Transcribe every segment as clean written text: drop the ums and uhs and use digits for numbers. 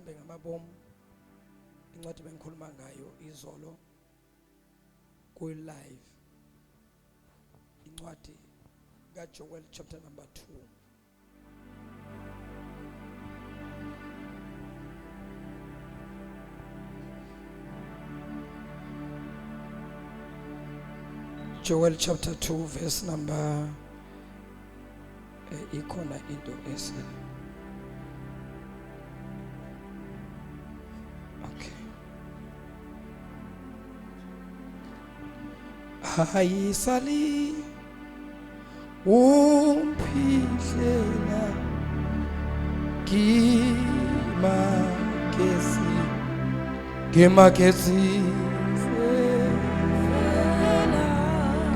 mhlambe ngamabomu incwadi bengikhuluma ngayo izolo ku live incwadi kaJoel chapter number 2 Joel chapter 2 verse number ikhona into esi Hayisali umpihlela kimakesi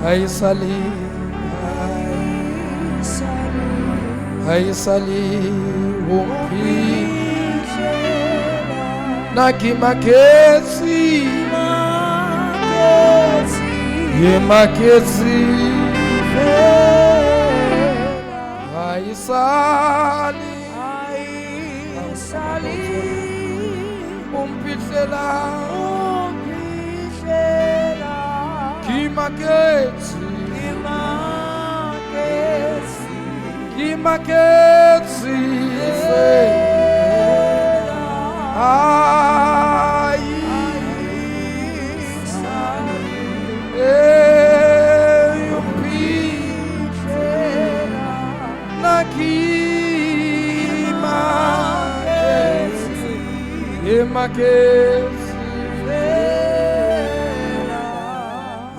Hayisali umpihlela na kimakesi Yemakezi Hayisali umpihlela Kimakezi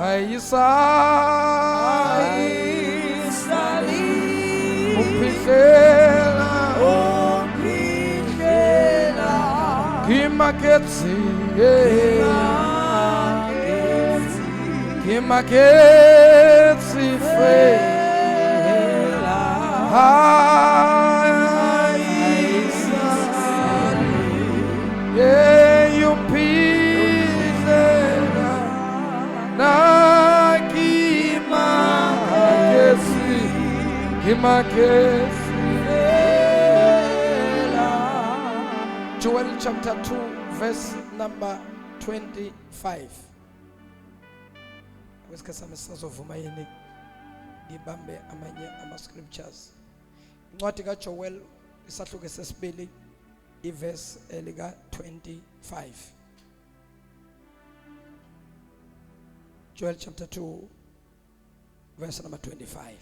Hayisali umpihlela Kimakezi Joel chapter 2 verse number 25 Wesikhathi sasovuma yini ngibambe amanye ama scriptures incwadi kaJoel isahluko sesibili iverse elika 25 Joel chapter 2 verse number 25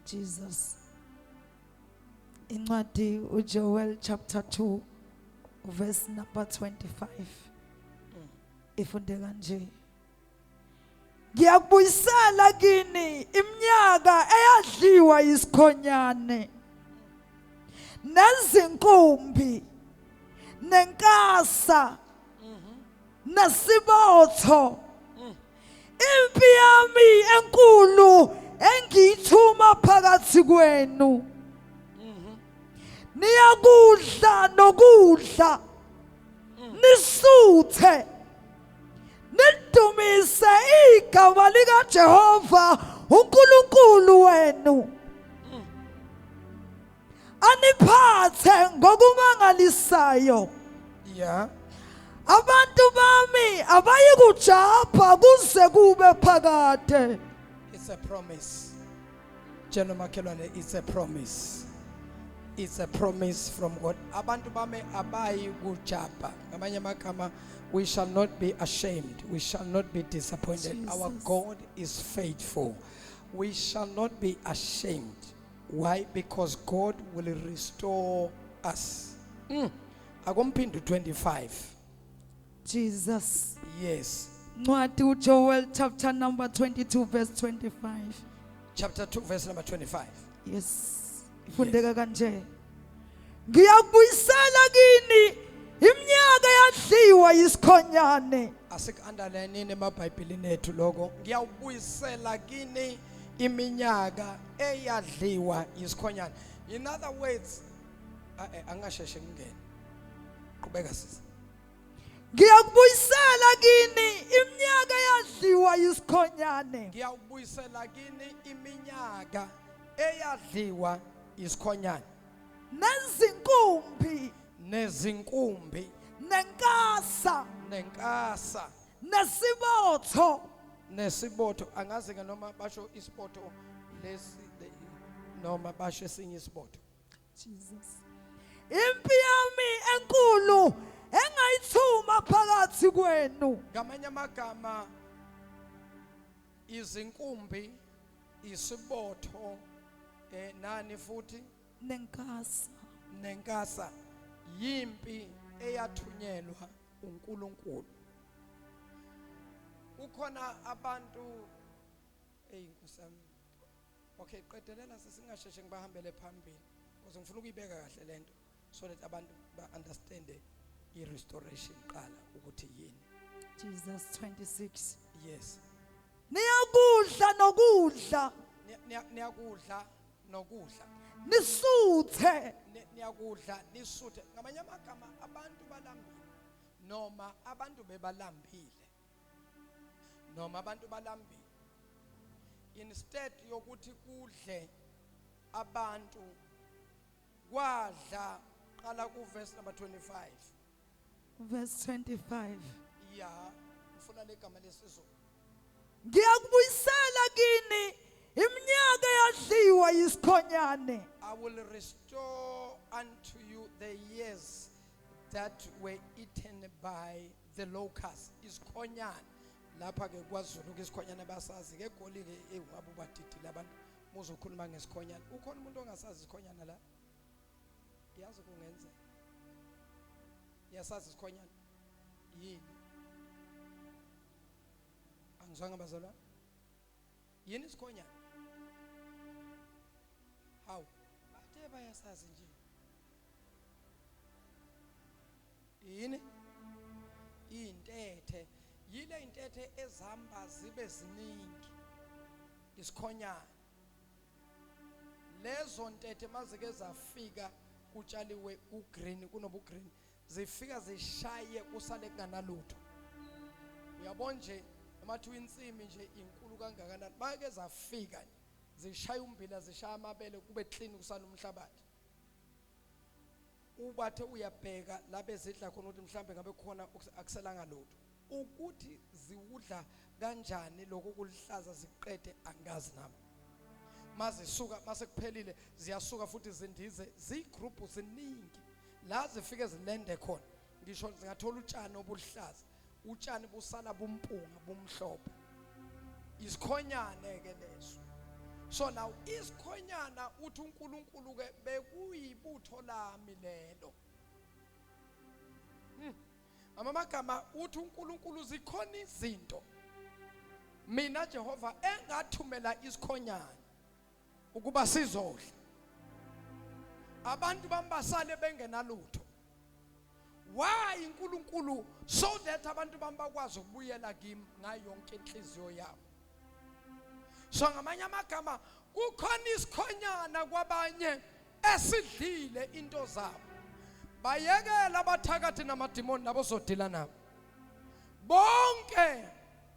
Jesus incwadi uJoel chapter 2 verse number 25 ifunde kanje Ngiyakubuyisela kini iminyaka eyadliwa isikhonyane nezinkumbi nenkasa nasibotho impi yami enkulu engiyithuma phakathi kwenu niyakudla nokudla nisuthe nidumise igama lika Jehova uNkulunkulu wenu aniphathe ngokumangalisayo abantu bami abayikujapha kuze kube phakade It's a promise General Makelwane it's a promise It's a promise from God. Abantu bame abayi kujapha. Ngamanye amagama we shall not be ashamed. We shall not be disappointed. Jesus. Our God is faithful. We shall not be ashamed. Why? Because God will restore us. Akumphindi 25. Jesus. Yes. Ncwadi uJoel chapter number 22 verse 25. Chapter 2 verse number 25. Yes. Ifundeka kanje Ngiyakubuyisela kini iminyaka yadliwa isikhonyane Asik underline emabhayibhelini ethu lokho ngiyawubuyisela kini iminyaka eyadliwa isikhonyane in other words angasheshe ngene qhubeka sisi Ngiyakubuyisela kini iminyaka yadliwa isikhonyane ngiyawubuyisela kini iminyaka eyadliwa isikhonyane nezinkumbi nezinkumbi nenkasa nenkasa nesibotho nesibotho. Angazi ke noma basho isibotho lesi noma basho esinye isibotho. Jesus. Impi yami enkulu engayithuma phakathi kwenu. Ngamanye amagama izinkumbi, isibotho, nani futhi Nenkasa. nenkasa yimpi eyathunyelwa uNkulunkulu. Ukhona abantu Nkusami. Okay, qedelela sesingasheshe ngibahambele phambili because ngifuna ukuyibeka kahle lento so that abantu ba-understand i-restoration qala ukuthi yini. Jesus 26. Yes. Niyakudla nokudla Niyakudla nokudla. nisuthe Niyakudla nisuthe. Ngamanye amagama abantu balambile noma abantu bebalambile noma abantu balambile. Instead yokuthi kudle abantu kwadla qala ku verse number 25. verse 25. Ya ngifuna legama lesizulu. Ngiyakubuyisela kini iminyaka yadliwa yisikhonyane. I will restore unto you the years that were eaten by the locusts. Isikhonyane lapha ke kwaZulu ke isikhonyane basazi ke egoli ke ngabe ubadidile abantu muzokhuluma ngesikhonyane. Ukhona umuntu ongasazi isikhonyane la? Yazi kungenzeka. Yasazi isikhonyane yini? Angizwanga bazalwane. Yini isikhonyane? How? Bathe bayasazi nje. Yini? Intethe. Yile intethe ezihamba zibe ziningi. Isikhonyane. Lezo ntethe mazike zafika kutshaliwe ugreen kunobu green zifika zishaye kusale kunganalutho. Uyabona nje amathu insimi nje inkulu kangakanani bake zafika zishaya umbila zishaya amabele kube clean kusana umhlabathi. Ubathe uyabheka labe zidla khona ukuthi mhlambe ngabe khona akuselanga lutho. Ukuthi ziwudla kanjani lokho kulihlaza ziqede angazi nami. Mazisuka masekuphelile ziyasuka futhi zindize zigroup ziningi la zifike zilende khona. Ngisho zingathola utshani obuhlaza, utshani busala bumpunga bumhlophe. Isikhonyane ke leso. So now isikhonyana uthi uNkulunkulu ke bekuyibutho lami lelo. Amagama uthi uNkulunkulu zikhona izinto mina Jehova engathumela isikhonyana ukuba sizodla. Abantu bambasale bengenalutho. Why uNkulunkulu? So that abantu bambakwazi ukubuyela kimi ngayo yonke inhliziyo yabo. So ngamanye amagama kukhona isikhonyana kwabanye esidlile into zabo. Bayekela abathakathi namadimoni nabo zodila nabo. Bonke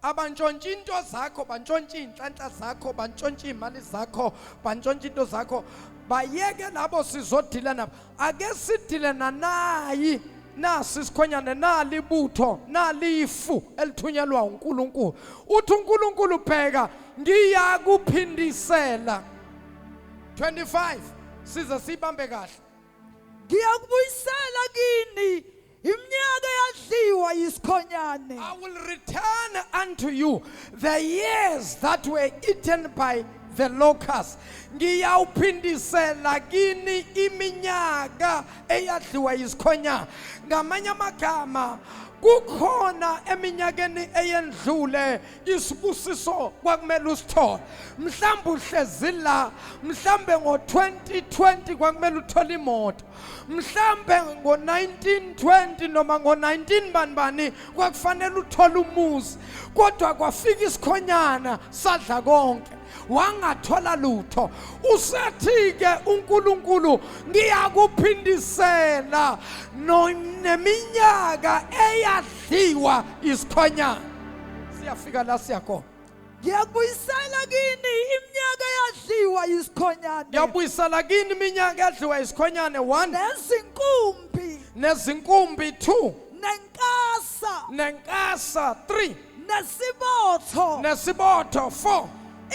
abantshontsha into zakho, bantshontsha inhlanhla zakho, bantshontsha imali zakho, bantshontsha into zakho, bayeke labo sizodila nabo. Ake sidile nayi nasi isikhonyane nalibutho nalifu elithunyelwa uNkulunkulu. Uthi uNkulunkulu bheka ngiyakuphindisela. 25 size sibambe kahle. Ngiyakubuyisela kini iminyaka yadliwa yisikhonyane. I will return unto you the years that were eaten by the locusts. Ngiyawuphindisela kini iminyaka eyadliwa yisikhonyane. Ngamanye amagama kukhona eminyakeni eyendlule isibusiso kwakumele usithole. Mhlawumbe uhlezila, mhlawumbe ngo2020 kwakumele uthole imoto. Mhlawumbe ngo1920 noma ngo19 banibani kwakufanele uthole umuzi. Kodwa kwafika isikhonyana sadla konke. Wangathola lutho. Usethi ke uNkulunkulu ngiyakuphindisela neminyaka eyadliwa isikhonyana. Siyafika la siyakhona. Ngiyakubuyisela kini iminyaka yadliwa yisikhonyane. Ngiyabuyisela kini iminyaka yadliwa isikhonyane. 1 nezinkumbi nezinkumbi 2 nenkasa nenkasa 3 nesibotho nesibotho 4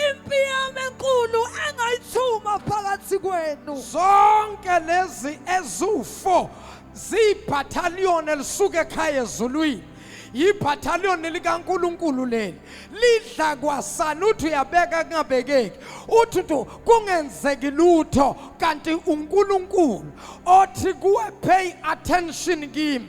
impi yami enkulu engayithuma phakathi kwenu zonke lezi ezu4 zibhataliyoni elisuke ekhaya ezulwini yibhataliyoni likaNkuluNkulu leli lidla kwasana uthi uyabeka kungabekeki uthi kungenzeki lutho kanti uNkulunkulu othi kuwe pay attention kimi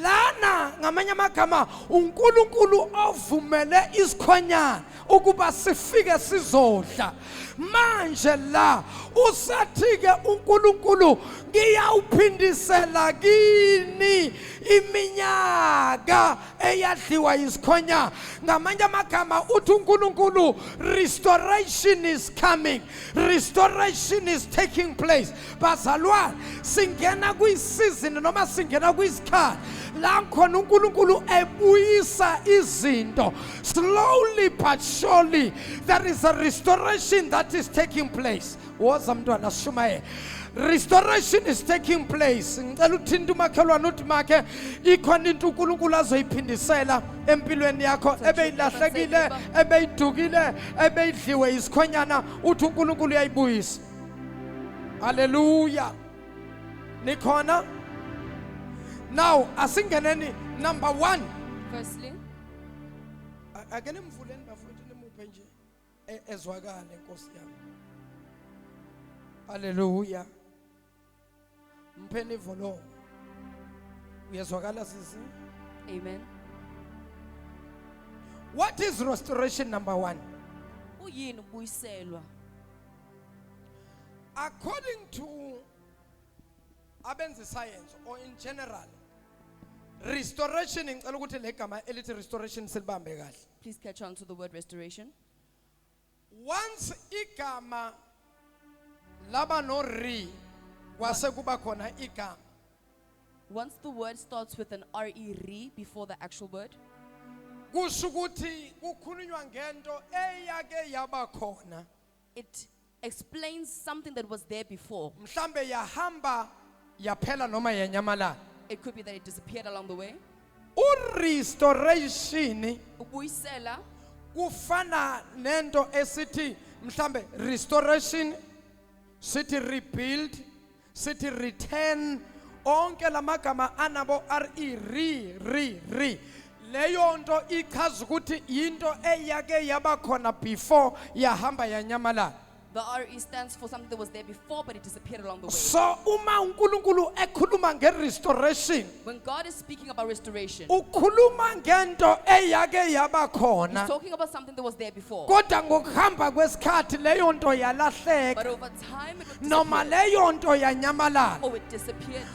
lana ngamanye amagama uNkulunkulu ovumele isikhonyana ukuba sifike sizodla manje la usathi ke uNkulunkulu ngiyawuphindisela kini iminyaka eyadliwa isikhonyana ngamanye amagama uthi uNkulunkulu restoration is coming, restoration is taking place. Bazalwane singena kuyisizini noma singena kuyisikhathi la khona uNkulunkulu ebuyisa izinto slowly but surely. There is a restoration that is taking place. Woza mntwana shumaye, restoration is taking place. Ngicela uthinta umakhelwane uthi make ikhona into uNkulunkulu azoyiphindisela empilweni yakho ebeyilahlekile ebeyidukile ebeyidliwe isikhonyana uthi uNkulunkulu uyayibuyisa. Hallelujah. Nikhona? Now asingeneni number 1. Firstly, Ake nimvuleni bafowethu nimuphe nje ezwakale Nkosi yami. Hallelujah. Mpheni ivolo. Uyezwakala sisi? amen. What is restoration number 1? Uyini ubuyiselwa? According to abenzi science or in general, restoration ngicela ukuthi legama elithi restoration silibambe kahle. Please catch on to the word restoration. Once igama laba no re kwase kuba khona igama. Once the word starts with an re before the actual word, Kusho ukuthi kukhulunywa ngento eyake yaba khona. it explains something that was there before. Mhlambe yahamba yaphela noma yanyamalala. It could be that it disappeared along the way. Restoration Ubuyisela kufana nento esithi mhlambe restoration, sithi rebuild, sithi return, onke lamagama anabo re leyo nto ichaza ukuthi into eyake yaba khona before yahamba yanyamalala. the re stands for something that was there before, but it disappeared along the way. So uma uNkulunkulu ekhuluma ngerestoration When God is speaking about restoration, ukhuluma ngento eyake yaba He's khona talking about something that was there before. kodwa ngokuhamba kwesikhathi leyo nto But yalahleka over time, it would noma disappear. leyo nto yanyamalala. Oh, it disappeared.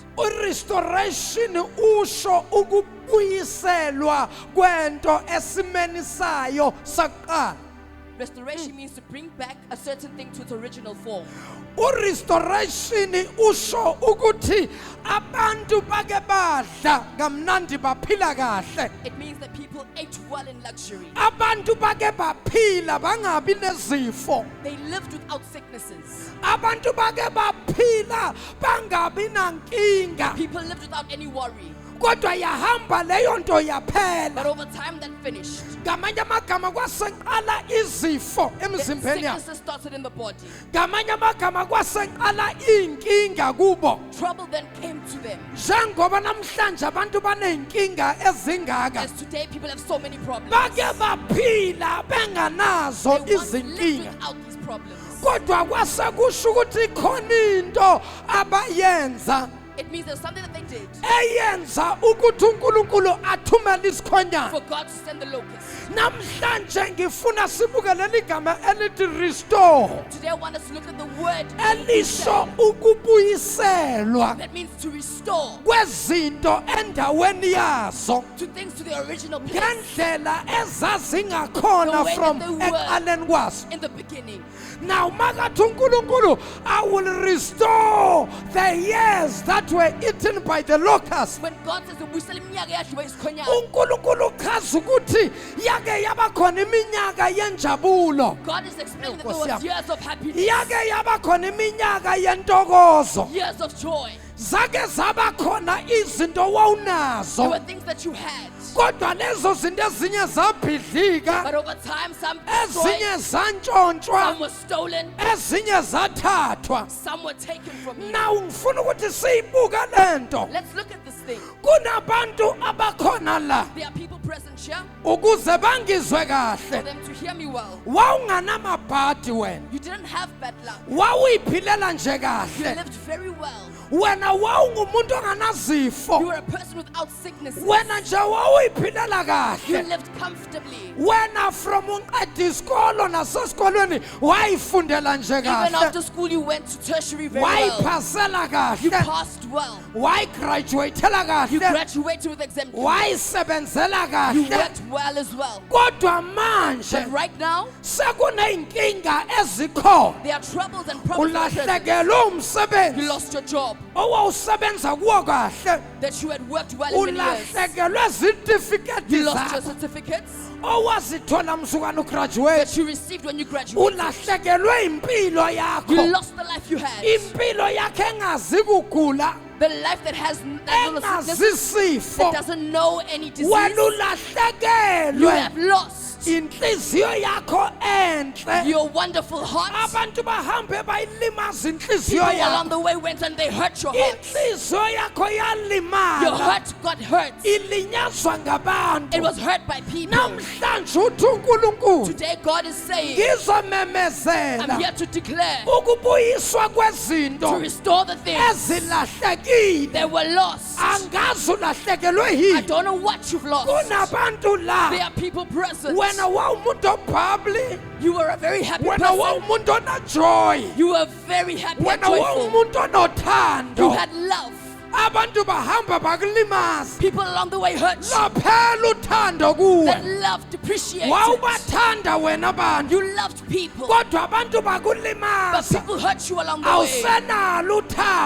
Restoration usho ukubuyiselwa kwento esimeni sayo saqala. Restoration means to bring back a certain thing to its original form. Restoration usho ukuthi abantu bake badla kamnandi baphila kahle. It means that people ate well in luxury. Abantu bake baphila bangabi nezifo. They lived without sicknesses. Abantu bake baphila bangabi nankinga. People lived without any worry. Kodwa yahamba leyo nto But yaphela. over time, that finished. Ngamanye amagama kwasenqala izifo Then emzimbeni yakhe. sicknesses started in the body. Ngamanye amagama kwasenqala inkinga kubo. Trouble then came to them. Njengoba namhlanje abantu banenkinga ezingaka. As today, people have so many problems. Bake baphila benganazo They once lived izinkinga. without these problems. Kodwa kwase kusho ukuthi khona into abayenza It means there's something that they did eyenza ukuthi uNkulunkulu athumele isikhonyana. for God to send the locusts. Namhlanje ngifuna sibuke leli gama elithi restore. Today, I want us to look at the word Elisho ukubuyiselwa that means to restore kwezinto endaweni yazo to things to their original place ngendlela ezazingakhona The way from that they were. ekuqaleni kwazo. in the beginning. Now makathi uNkulunkulu I will restore the years that were eaten by the locusts. When God says ubuyisela iminyaka eyadliwa isikhonyana, uNkulunkulu uchaza ukuthi yake yaba khona iminyaka yenjabulo. God is explaining that there Nkosi was yami. years of happiness, Yake yaba khona iminyaka yentokozo. years of joy. zake zaba khona izinto There wawunazo were things that you had. kodwa lezo zinto ezinye zabhidlika But over time, some destroyed, ezinye zantshontshwa some were stolen, ezinye zathathwa some were taken from you. naw ngifuna ukuthi siyibuke lento Let's look at this thing. kunabantu abakhona la There are people present here ukuze bangizwe for kahle them to hear me well. wawunganamabhadi wena You didn't have bad luck. wawuyiphilela nje You kahle lived very well. wena wawungumuntu onganazifo You were a person without sicknesses. wena nje wawuyiphilela You kahle lived comfortably. wena from unceda isikolo nasesikolweni wayifundela nje Even kahle after school, you went to tertiary very well. wayiphasela You kahle passed well. wayigraduatela You kahle graduated with exemption. wayisebenzela You kahle worked well as well. kodwa manje But right now, sekuneyinkinga ezikhona there are troubles and problems. that are present. ulahlekelwe You umsebenzi lost your job owawusebenza kuwo kahle that you had worked well in many years. ulahlekelwe zitifiketi You lost your zakho certificates owazithola msukwana ugraduate that you received when you graduated. ulahlekelwe impilo You yakho lost the life you had. impilo yakhe engazi kugula The life that has no sickness, engazi sifo that doesn't know any disease. wena You ulahlekelwe have lost inhliziyo yakho enhle your wonderful heart. abantu bahambe bayilimaza inhliziyo People along yakho the way went and they hurt your heart. inhliziyo yakho Your yalimala heart got hurt. ilinyazwa It ngabantu was hurt by people. namhlanje uthi uNkulunkulu Today, God is saying, I'm ngizomemezela here to declare, ukubuyiswa to kwezinto restore the things ezilahlekile that were lost. angazi ulahlekelwe I yini don't know what you've lost. kunabantu There la are people present. wena wawumuntu obhabli You were a very happy wena person. wawumuntu onajoy You were very happy and wena joyful. wawumuntu You onothando had love. abantu bahamba bakulimaza People along the way hurt you. laphela uthando That kuwe love depreciated. wawubathanda wena abantu You loved people. kodwa abantu But bakulimaza people hurt you along the way. awusenalo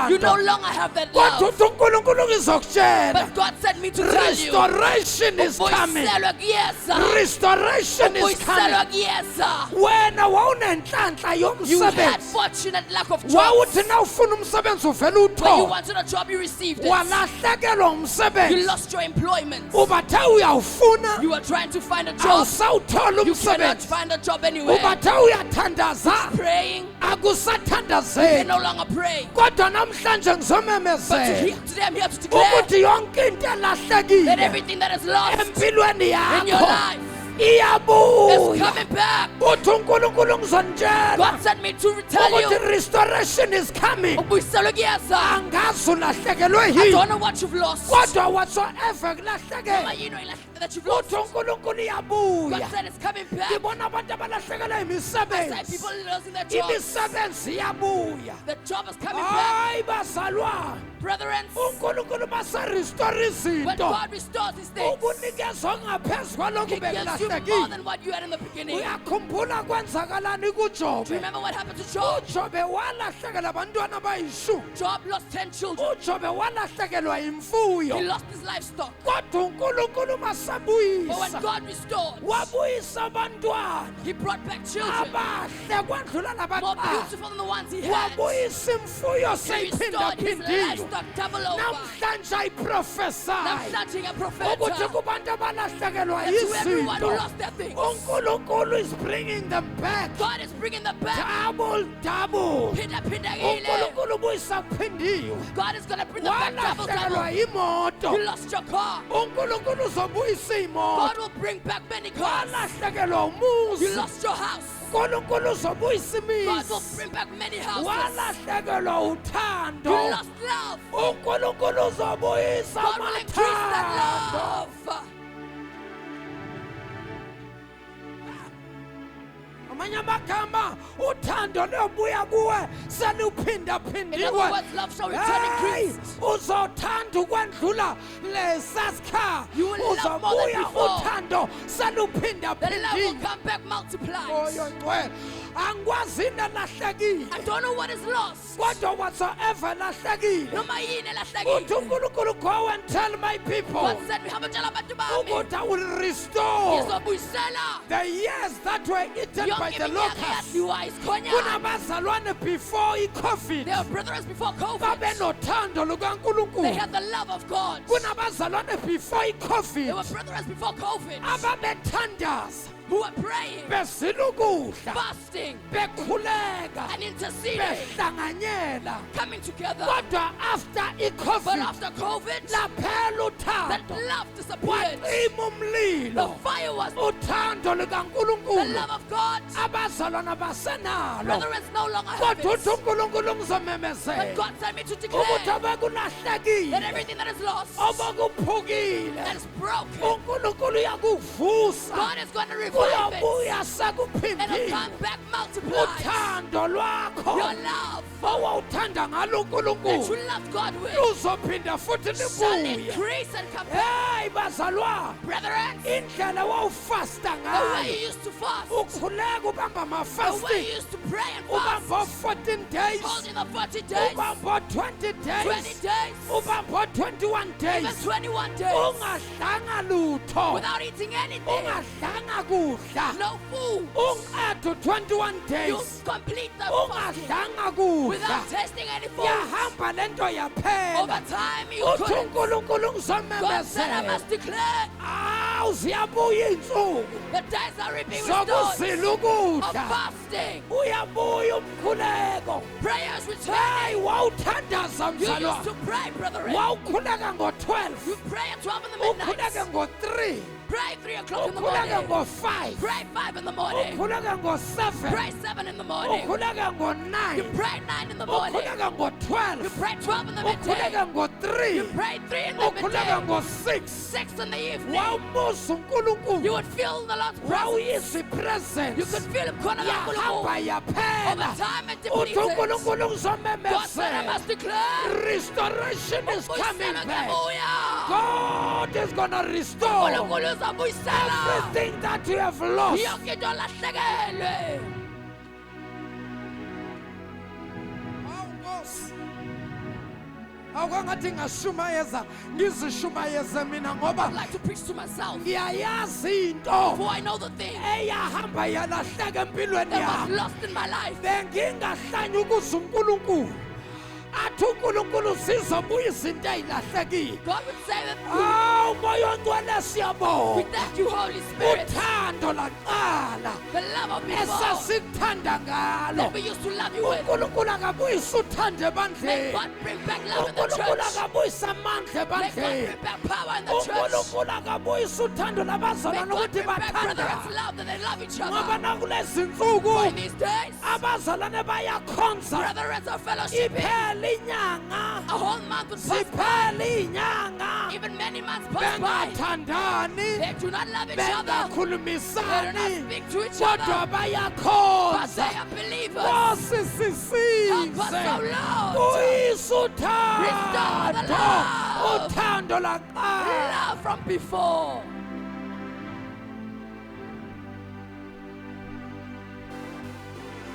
You no uthando longer have that kodwa love. uthi uNkulunkulu ngizokutshela But God sent me to tell you. restoration is coming Ubuyiselwa kuyeza. restoration is Ubuyiselwa coming kuyeza. wena wawunenhlanhla You had yomsebenzi fortunate lack of wawuthi jobs. na ufuna umsebenzi uvele When you uthole wanted a job, you received it. walahlekelwa You umsebenzi lost your employment. ubathe uyawufuna You were trying to find a job. awusawuthola You cannot umsebenzi find a job anywhere. ubathe uyathandaza Praying, you can akusathandazeki no longer pray. kodwa namhlanje But ngizomemezela today I'm here to declare ukuthi yonke into that elahlekile everything that is lost empilweni in your yakho life is iyabuya coming back. uthi uNkulunkulu ngizonitshela God sent me to tell ukuthi you. restoration is coming Ubuyiselwa kuyeza. angazi ulahlekelwe I yini don't know what you've lost. kodwa whatsoever But kulahlekele you know that you've lost. uthi uNkulunkulu God iyabuya said it's coming back. ngibona abantu abalahlekelwe I said imisebenzi people losing their jobs. imisebenzi iyabuya The job is coming back. hayi bazalwane Brethren, uNkulunkulu masarestore when izinto God restores his things, ukunikeza ngaphezu kwalokhu He gives you more bekulahlekile than what you had in the beginning. uyakhumbula kwenzakalani Do you kuJobe remember what happened to Job? uJobe walahlekelwa abantwana bayishumi Job lost 10 children. uJobe walahlekelwa He imfuyo lost his livestock. kodwa uNkulunkulu But when masabuyisa God restored, wabuyisa abantwana He brought back children abahle kwandlula more labaqala beautiful than the ones he had. wabuyisa imfuyo He restored his seyiphindaphindiwe livestock double over. namhlanje ayiprofesayo Namhlanje ukuthi ngiyaprofetha kubantu abalahlekelwa that to everyone who yizinto lost their things, uNkulunkulu is bringing them back God is bringing them back. double Phindaphinda-kile. uNkulunkulu ubuyisa kuphindiwe God is going to bring them back double walahlekelwa double. imoto You lost your car. uNkulunkulu uzobuyisa God imoto will bring back many cars. walahlekelwa You umuzi lost your house. uNkulunkulu uzobuyisa God will imizi bring back many houses. walahlekelwa You uthando lost love. uNkulunkulu uzobuyisa God will increase that amathando love. amanye amagama uthando luyobuya kuwe In seluphindaphindiwe other words, love shall return Hey, increased. uzothanda ukwendlula lesaskha You will love more than uzobuya before. uthando The love will seluphindaphindiwe come back multiplied. moyo ngcwele angikwazi nelahlekile I don't know what is lost. kodwa whatsoever lahlekile Noma yini uthi elahlekile. uNkulunkulu go and tell my people God said ngihamba tshela abantu bami. ukuthi I will restore Ngizobuyisela the years that were eaten by yonke the iminyaka locusts. yadliwa isikhonyana. Kunabazalwane before i-COVID They were brothers before COVID. babenothando They lukaNkulunkulu. had the love of God. Kunabazalwane before They i-COVID were brothers before COVID ababethandaza who were praying, bezila ukudla fasting, bekhuleka and interceding, behlanganyela coming together. kodwa after But i-COVID after COVID, laphela that uthando love disappeared. wacima The umlilo fire was uthando the lukaNkulunkulu love of God. abazalwana basenalo Brethren no longer have kodwa it. uthi uNkulunkulu But ngizomemezela God sent me to ukuthi declare that obekulahlekile everything that is lost, obakuphukile that is broken, uNkulunkulu uyakuvusa God is going to revive it. uyabuya And it'll sekuphindile come back multiplied. uthando lwakho Your love owawuthanda ngalo that you uNkulunkulu loved God with luzophinda futhi shall libuye increase and come back. hey bazalwane Brethren, indlela wawufasta the way ngayo you used to fast, ukhuleka ubamba the way ama-fasting you used to pray and fast, ubamba 14 days holding the 40 days, ubamba 20 20 days days, ubamba 21 even days 21 days, ungadlanga lutho without eating anything, ungadlanga kudla no food. unqathe 21 You days complete the fasting ungadlanga kudla without tasting any food. yahamba lento yaphela Over time, you uthi couldn't. uNkulunkulu God said, I ngizomemezela must declare awu ziyabuya iy'nsuku the days are being restored zokuzila of ukudla fasting. uyabuya umkhuleko Prayers hey returning. wawuthandaza You used mzalwane to pray, brethren. wawukhuleka ngo-12 You pray at 12 in the ukhuleke midnight. ngo-3 Pray 3 o'clock in the ukhuleke morning. ngo-5 Pray 5 in the morning. ukhuleke ngo-7 Pray 7 in the morning. ukhuleke You ngo-9 pray 9 in the morning. ukhuleke You ngo-12 pray 12 in the ukhuleke midday. ngo-3 You pray 3 in the ukhuleke midday. ngo-6 6 in the evening. wawumusa uNkulunkulu You would feel the Lord's presence. wawuyisa i-presence You could feel Him khona yahamba kaNkulunkulu. yaphela Over time and uthi depleted. uNkulunkulu God said, I ngizomemezela must declare. restoration is coming Ubuyisela back kuyabuya. God is gonna restore uNkulunkulu uzabuyisela. everything that you have lost. Yonke into olahlekelwe. Awukwangathi ngashumayeza ngizishumayeze mina ngoba I'd like to preach to myself. ngiyayazi into For I know the thing eyahamba yalahleka empilweni that was yami lost in my life. bengingahlanya ukuze uNkulunkulu athi uNkulunkulu sizobuyisa into eyilahlekile God would say that awu moya ongcwele we siyabonga thank you, Holy Spirit. uthando laqala The love of before esasikuthanda ngalo that we used to love you with. uNkulunkulu akabuyisa uthando May ebandleni God bring back love in the uNkulunkulu church. akabuyisa amandla May God ebandleni bring back power in the church. uNkulunkulu akabuyisa uthando May labazalwane God ukuthi bring back bathandane brother's love that they love each ngoba other. nakulezi nsuku For in these days, abazalwane bayakhonza brethren are fellowshipping. iphela inyanga A whole month would pass by. ziphela inyanga Even many months pass by. bengathandani They do not love each other. They do not bengakhulumisani speak to each kodwa other. But they bayakhonza are believers. Nkosi Help us, sisize O Lord. uyisa Restore the uthando love. uthando laqala Love from before.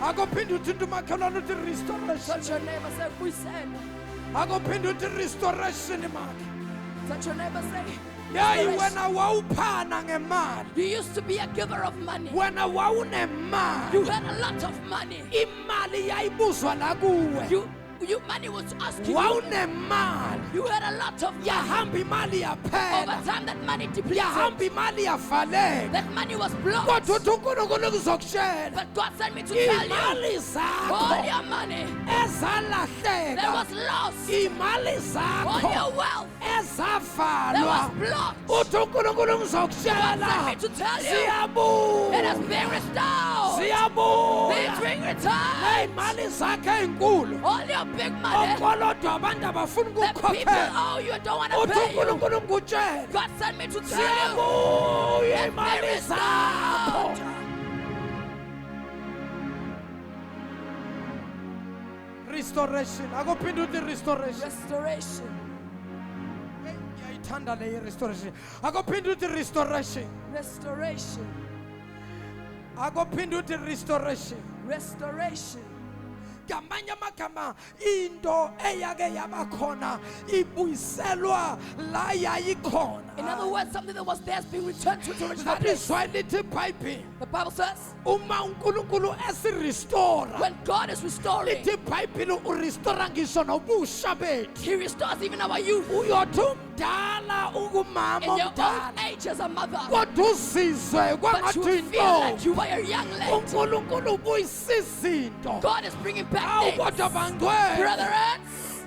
akophinde uthinte umakhelwane uthi restoration Touch your neighbor, say, Buyisela. akophinde uthi restoration makhe Touch your neighbor, say, yayi restoration. wena wawuphana ngemali You used to be a giver of money. wena wawunemali You had a lot of money. imali yayibuzwa la kuwe Money was asked you. wawunemali You had a lot of money. yahamba imali Over yaphela time, that money depleted. yahamba imali yavaleka That money was blocked. kodwa uthi uNkulunkulu kuzokutshela But God sent me to tell you, imali all zakho your money ezalahleka that was lost, imali all zakho your wealth that ezavalwa was blocked, uthi uNkulunkulu God sent ngizokutshela me to tell you, siyabuya it has been restored. siyabuya It's been returned. ey'mali zakhe ey'nkulu All your big money okolodwa abantu abafuni that people ukukhokhela owe you don't want to uthi pay you. uNkulunkulu ngikutshela God sent me to tell you, siyabuya it's been imali zakho restored. restoration akuphinde uthi restoration Restoration. ngiyayithanda le restoration akuphinde uthi restoration Restoration. akuphinde uthi restoration Restoration. ngamanye amagama into eyake yabakhona ibuyiselwa la yayikhona. In other words, something that was there is being returned to its original That is place. why lithi iBhayibheli The Bible says, uma uNkulunkulu esirestore when God is restoring, lithi iBhayibheli urestore ngisho nobusha bethu. He restores even our youth. Uyothi umdala ukumama In your old omdala age as a mother, kodwa uzizwe but kwangathi you feel like intombi. you were a young lady. uNkulunkulu ubuyisa izinto. God is bringing back Awu things. kodwa bangcwele. Brethren,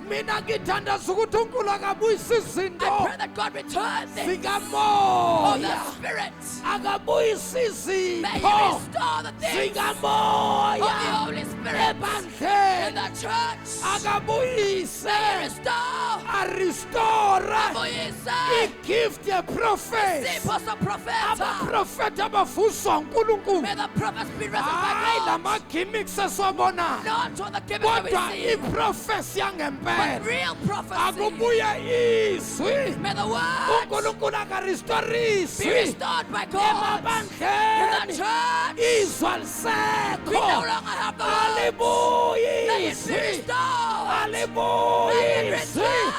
Mina ngithandaza ukuthi uNkulunkulu akabuyisa I izinto pray that God return things of the zikamoya. Spirit. Akabuyisa May He izipho restore the things of the zikamoya Holy Spirit in ebandleni. the church. Akabuyise May He restore. arestore Abuyise. igift yeprofesi. Sipho soprofeta. Abaprofeti abavuswa uNkulunkulu. May the prophets be resurrected Hayi by God. lama-gimmicks esiwabona. Not on the gimmicks that we Kodwa see, iprofesi but yangempela. real prophecy. Akubuye izwi. May the word uNkulunkulu be akarestoriswi restored by God in the emabandleni. church. Izwi We no alisekho. longer have the word. Alibuye May it be izwi. restored. Alibuye May it izwi. return.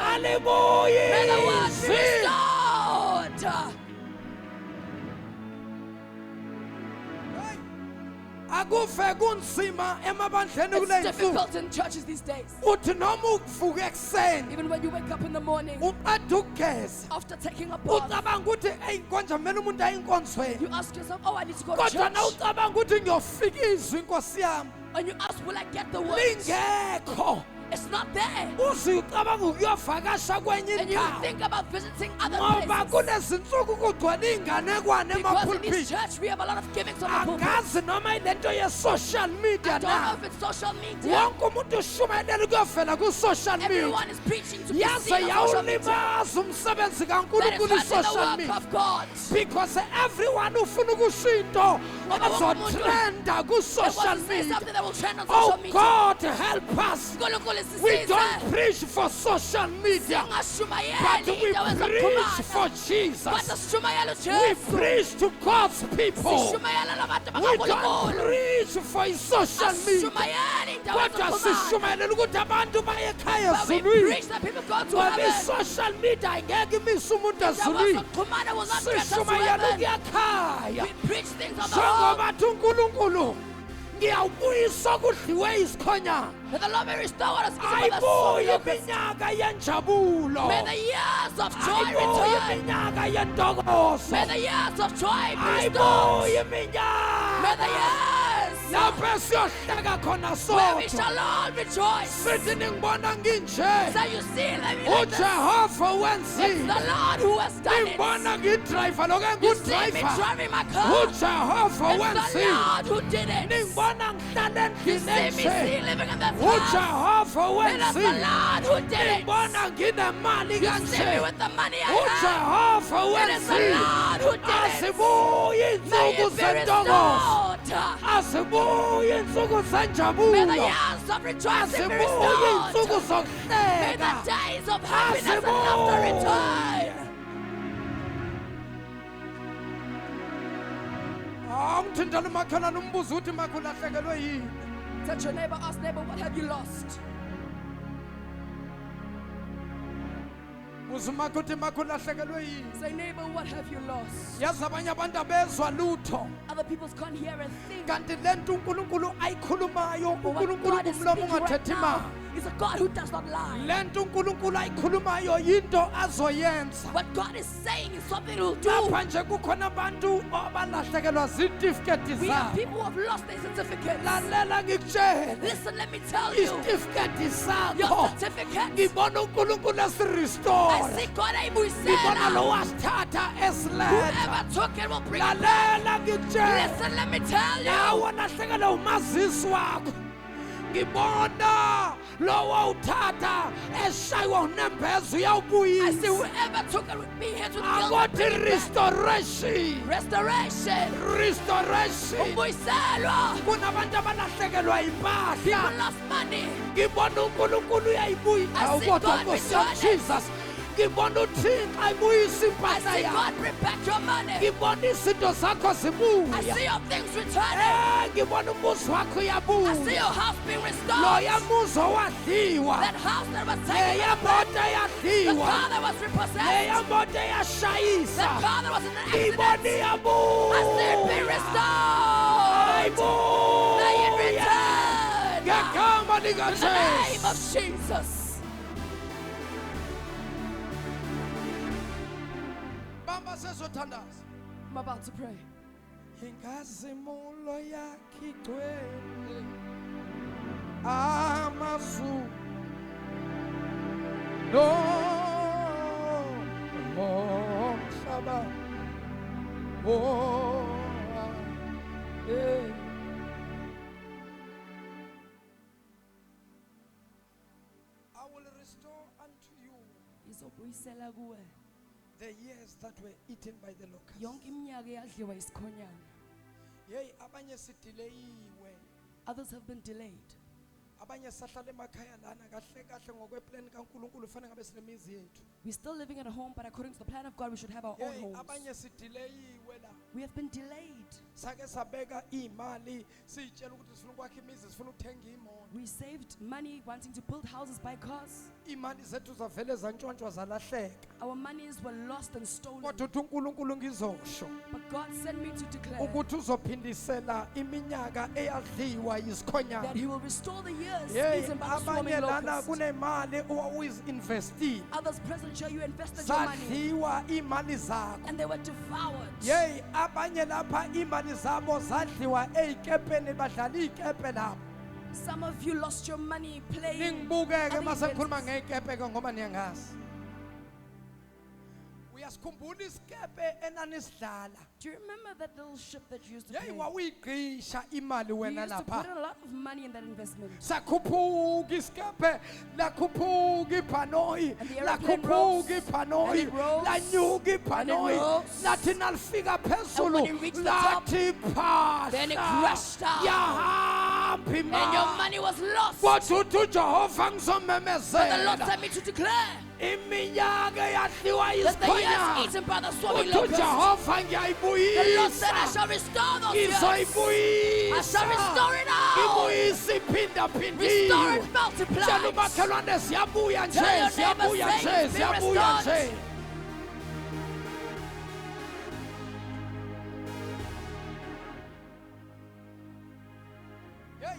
Alibuye May the word be izwi. restored. Akuve kunzima emabandleni kule It's nsuku. difficult in churches these days. Uthi noma uvuka ekuseni Even when you wake up in the morning, uqeda ukugeza after taking a bath, ucabanga ukuthi eyinkonja kumele umuntu ayinkonzweni. you ask yourself, oh, I need to go to Kodwa church. na ucabanga ukuthi ngiyofika izwi Nkosi yami And you ask, will I get the word? lingekho. It's not there. Uze ucabanga ukuyovakasha kwenye And you indawo. think about visiting other Ngoba places. kunezinsuku kugcwele inganekwane Because in this emapulpiti. church, we have a lot of gimmicks on the pulpit. Angazi noma ilento ye-social media I don't know na. if it's social media. Wonke umuntu ushumayela ukuyovela ku-social media. Everyone is preaching to be Yaze seen on social media. yawulimaza umsebenzi That is kaNkulunkulu hurting i-social the work media. of God. Because everyone ufuna ukusho into Ngoba wonke umuntu ezotrenda They ku-social want to say media. something that will trend on social Oh media. God, help us. uNkulunkulu We sisize. don't preach for social media, but Singashumayeli we indawo preach for ezokuxhumana. Jesus. Kodwa sishumayela We uJesu. preach to God's people. Sishumayela labantu We don't bakaNkulunkulu. preach for his social media. Asishumayeli indawo Kodwa ezokuxhumana. sishumayela ukuthi abantu baye ekhaya But we ezulwini. preach that people go to Ngoba heaven. i-social media ayingeke imise umuntu Indawo ezulwini. ezokuxhumana will not get us to Sishumayela heaven. ukuya ekhaya. We preach things on the road. Njengoba athi uNkulunkulu ngiyawubuyisa kudliwe isikhonyana. May the Lord may restore what is eaten by the soul. Ayibuye iminyaka yenjabulo. May the years of joy Ayibuye return. iminyaka yentokozo. May the years of joy be Ayibuye restored. May the iminyaka years lapho siyohleka khona where we sonke. shall all rejoice. Sithi ningibona nginje. So you see, let me like this. uJehova It's wenzile. the Lord who has done it. Ningibona ngidrayiva loke You see me ngudrayiva. driving my car. uJehova It's the wenzile. Lord who did it. Ningibona ngihlala You endlini see me enje. still living in this house. uJehova It is the wenzile. Lord who did it. Ningibona nginemali You see me kanje. with the money I have. uJehova It is the wenzile. Lord who did it. Asibuye May insuku it be zentokozo. restored. Asibuye insuku May the zenjabulo. years of rejoicing be Asibuye insuku restored. May the zokuhleka. days of happiness and laughter return. Ngithindana umakhelwane umbuzo ukuthi makho ulahlekelwe yini. Touch your neighbor, ask neighbor, what have you lost? Buza umakho uthi makho ulahlekelwe yini. Say, neighbor, what have you lost? Yazi abanye abantu abezwa lutho. Other people can't hear and think. Kanti lento uNkulunkulu ayikhulumayo But what uNkulunkulu God is kumlomo speaking right ungathethi now imali. is a God who does not lie. Lento uNkulunkulu ayikhulumayo yinto azoyenza. What God is saying is something He'll do. Lapha nje kukhona abantu abalahlekelwa zitifiketi We have zabo. people who have lost their certificates. Lalela ngikutshele. Listen, let me tell you. Isitifiketi Your sakho. certificate. Ngibona uNkulunkulu I esirestore. see God Ngibona lo ayibuyisela. wasithatha esiletha. Whoever took it will bring it back. Lalela ngikutshele. Listen, let me tell you. Nawe lahlekelwa umazisi wakho. Ngibona lowo uthatha eshaywa unembezo I see uyawubuyisa. whoever took it with me here to the guilt will Akothi bring it back. restoration. Restoration. Restoration. Ukubuyiselwa. Kunabantu abalahlekelwa People impahla. lost money. Ngibona uNkulunkulu uyayibuyisa. I see Kodwa God Nkosi return it. Jesus. ngibona uThixo ayibuyisa I impahla see yakho. God bring back your money. Ngibona izinto zakho I see zibuya. your things returning. Ngibona umuzi wakho I see uyabuya. your house being restored. Loya muzi owadliwa. That house that was taken Leya from us, moto the yadliwa. car that was repossessed, Leya moto that yashayisa. car that was in an accident. Ngibona I see it be iyabuya. restored. May it return. Ngegama In the name likaJesu. of Jesus. Bamba sesothandaza. I'm about to pray. Inkazimulo yakhe igcwele amazulu nomhlaba I will restore unto you Ngizobuyisela kuwe the years that were eaten by the locusts. yonke iminyaka eyadliwa isikhonyana. Hey, abanye sidileyiwe. Others have been delayed. Abanye sahlala emakhaya lana kahle kahle ngokweplan kaNkuluNkulu fanele ngabe sinemizi yethu. We're still living at home, but according to the plan of God, we should have our own Hey, homes. abanye sidileyiwe la. We have been delayed. Sake sabeka imali sitshela ukuthi sifuna ukwakha imizi sifuna ukuthenga imoto. We saved money wanting to build houses, buy cars. Imali zethu zavele zantshontshwa zalahleka. Our monies were lost and stolen. Kodwa uthi uNkulunkulu ngizosho But God sent me to declare ukuthi uzophindisela iminyaka eyadliwa that yisikhonyana. He will restore the years Hey, eaten by the abanye swarming lana locust. kunemali owayizinvestile. Others present here, you invested your money Zadliwa imali zakho. and they were devoured. Yey abanye lapha imali zabo zadliwa eyikepeni badlala ikepe lapho. Some of you lost your money playing. Ningibukeke other mase ngikhuluma events. ngeyikepe ke ngoba niyangazi. Uyasikhumbula isikepe enanisidlala. Do you remember that little ship that you used to Yey play? wawuyigqisha imali You wena used to put in lapha. a lot of money in that investment. Sakhuphuka isikepe, lakhuphuka ibhanoyi, And the aeroplane lakhuphuka rose, ibhanoyi, and it rose, lanyuka and it ibhanoyi. rose. Lathi nalifika And when phezulu, it reached the top, lathi phahla. then it crashed down. Yahamba And your imali. money was lost. Kodwa uthi uJehova But the Lord ngizomemezela. sent me to declare Iminyaka eyadliwa that the years yisikhonyana. eaten by the swarming Uthi locust, uJehova the Lord said, I ngiyayibuyisa. shall restore those years. I Ngizoyibuyisa. shall restore it all. Ngibuyisa Restore iphindaphindiwe. it, multiply. Tshela umakhelwane siyabuya nje, Tell your siyabuya neighbor, nje, say it's been siyabuya restored. nje. Hey,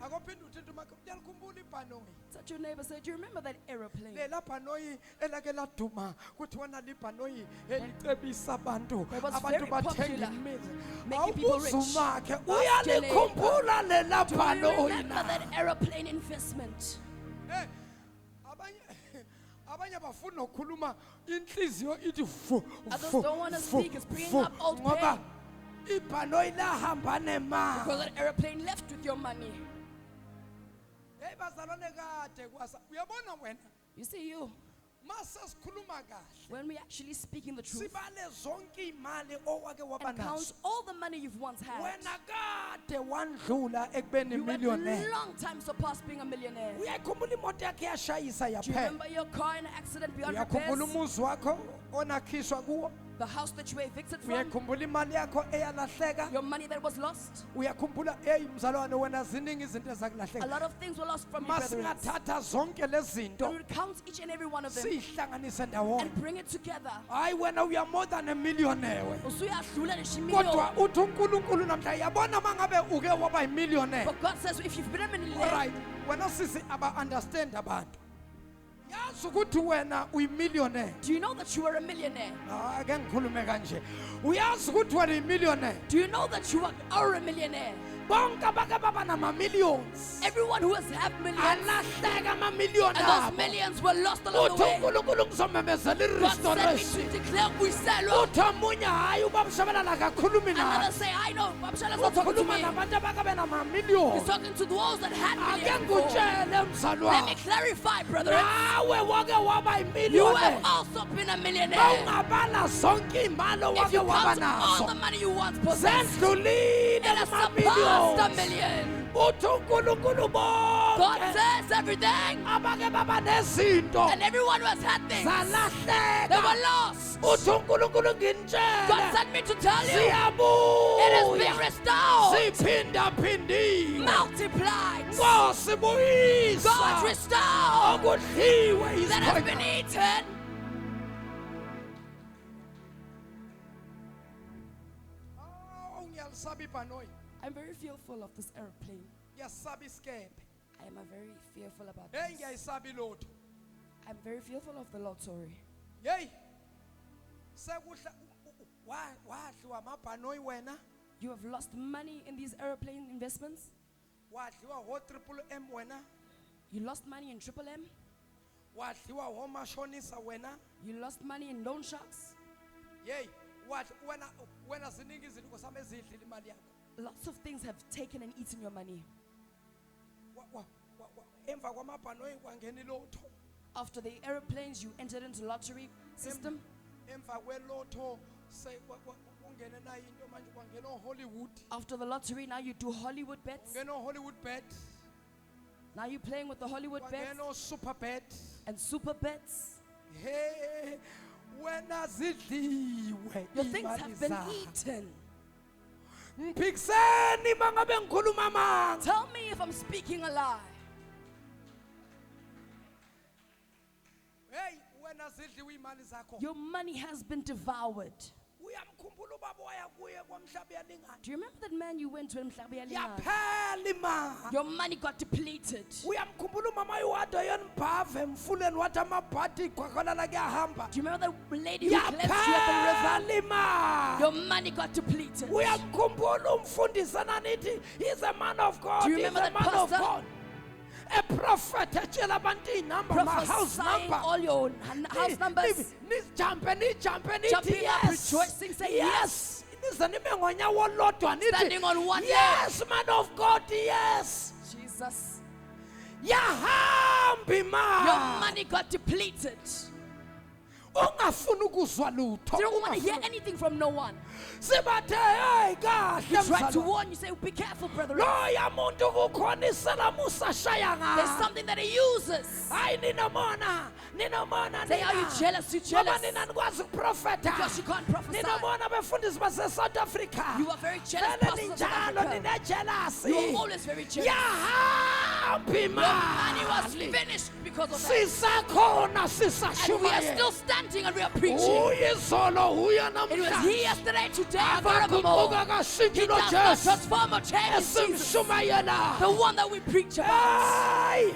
akophinde uthi umakhelwane uyalikhumbula ibhanoyi. Touch your neighbor, say, do you remember that aeroplane? Lela bhanoyi elake laduma kuthiwa nalibhanoyi elicebisa abantu That was abantu very bathenga popular, imizi. making people rich. Awubuzumakhe Ask your neighbor. uyalikhumbula lela Do you bhanoyi remember na. that aeroplane investment? Eh, abanye bafuna ukukhuluma inhliziyo ithi fu Others fu, don't wanna fu, speak, it's bringing fu. up old Ngoba pain. ibhanoyi lahamba Because nemali. that aeroplane left with your money. Hey bazalwane kade kwasa uyabona wena You see, you, mase sikhuluma kahle when we actually speaking the truth sibale zonke imali owake waba and count nazo. all the money you've once had, Wena kade wandlula ekubeni you went millionaire. a long time surpassed being a millionaire. Uyayikhumbula imoto yakhe yashayisa Do you yaphela. remember your car in an accident beyond Uyakhumbula repairs? umuzi wakho onakhishwa kuwo. The house that you were evicted from? Uyakhumbula imali yakho eyalahleka. Your money that was lost? Uyakhumbula hey mzalwane wena ziningi izinto A ezakulahleka. lot of things were lost from you, brethren. Masingathatha zonke lezinto We would count each and every one of them sihlanganise ndawonye. and bring it together. Hayi wena uya more than a millionaire we. Usuyadlula nje Kodwa imillion. uthi uNkulunkulu namhla yabona mangabe uke waba yimillionaire. But God says if you've been a millionaire, Alright, wena sisi aba understand abantu. Yazi ukuthi wena uyimillionaire. do you know that you are a millionaire? Ake ngikhulume kanje. Uyazi ukuthi wena uyimillionaire. Do you know that you are a millionaire? Bonke abake baba nama millions. Everyone who has had millions, Alahleka ama million and those abo. millions were lost along the Uthi way. uNkulunkulu ngizomemezela God sent me i-restoration. to declare kuyiselwa. Uthi omunye hayi ubabishabela akakhulumi Another naye. say, I know, Babshala is not talking to Ukhuluma me. nabantu abake benama He's million. talking to those that had Ake millions before. ngikutshele Let me mzalwane. clarify, brethren. Nawe wake waba You yimillionaire. have also been a millionaire. Awungabala zonke imali If you owake waba count all nazo. the money you once possessed, Zendlulile it has ama surpassed a millions. million. Uthi uNkulunkulu God bonke says everything. abake baba nezinto And everyone who has had things, they zalahleka were lost. uthi uNkulunkulu God nginitshele sent me to tell you, it is being siyabuya restored, siphindaphindiwe multiplied. Nkosi buyisa God restored okudliwe that has been isikhona eaten. ngiyalisaba ibhanoyi I'm very fearful of this airplane. ngiyasaba isikembe I am very fearful about hey this. ngiyayisaba ilotho I'm very fearful of the lottery. hey sekuhla wadliwa amabhanoyi wena You have lost money in these airplane investments. wadliwa ho-triple M wena You lost money in Triple M. wadliwa homashonisa wena You lost money in loan sharks. yeyi wena ziningi izinto nkosami ezidlile imali yakho Lots of things have taken and eaten your money. emva kwamabhanoyi kwangena ilotho After the airplanes, you entered into lottery system. emva kwelotho kungene nayo into manje kwangena oHollywood After the lottery, now you do Hollywood bets. kungena oHollywood bet Now you're playing with the Hollywood bets kwangena oSuper bet and super bets. hey wena zidliwe Your things imali have been zakho. eaten. Ngiphikiseni mangabe ngikhuluma amanga Tell me if I'm speaking a lie. hey wena zidliwe imali zakho Your money has been devoured. uyamkhumbula ubaba waya kuye kwamhlaba yalingana Do you remember that man you went to in Mhlabi Yalingana? yaphela imali Your money got depleted. uyamkhumbula umama iwada yonibhave emfuleni wathi amabhadi kwakholala kuyahamba Do you remember the lady who cleansed you at the river? yaphela imali Your money got depleted. uyamkhumbula umfundisana nithi he's a man of God Do you he's remember a that man of pastor? God a prophet etshela abantu iy'namba ma-house Prophesying number all your house numbers. nijampe Jumping up, yes rejoicing, saying yes nize nime ngonyawo olodwa Standing on one nithi yes man of God yes Jesus. yahamba Your imali money got depleted. ungafuni ukuzwa lutho You don't want to hear anything from no one. sibathe hey kahle He tried to mzalwane. warn you, say, be careful, brother. loya muntu kukhona iselamusa ashaya There's ngayo something that he uses. hayi ninomona Say, are you jealous? You ngoba jealous? nina nikwazi ukuprofetha Because you can't prophesy. ninomona befundisi base-south africa You are very jealous, vele pastors of South ninjalo Africa. ninejelasi You are always very jealous. yahamba Your money was imali finished because of that. sisakhona And we are sisashumayela still standing and we are preaching. uyizolo uya It was he yesterday, today, and akaguquka forevermore. kashintshi He does not nojesu transform or change. Jesus, esimshumayela the one that we preach about. hayi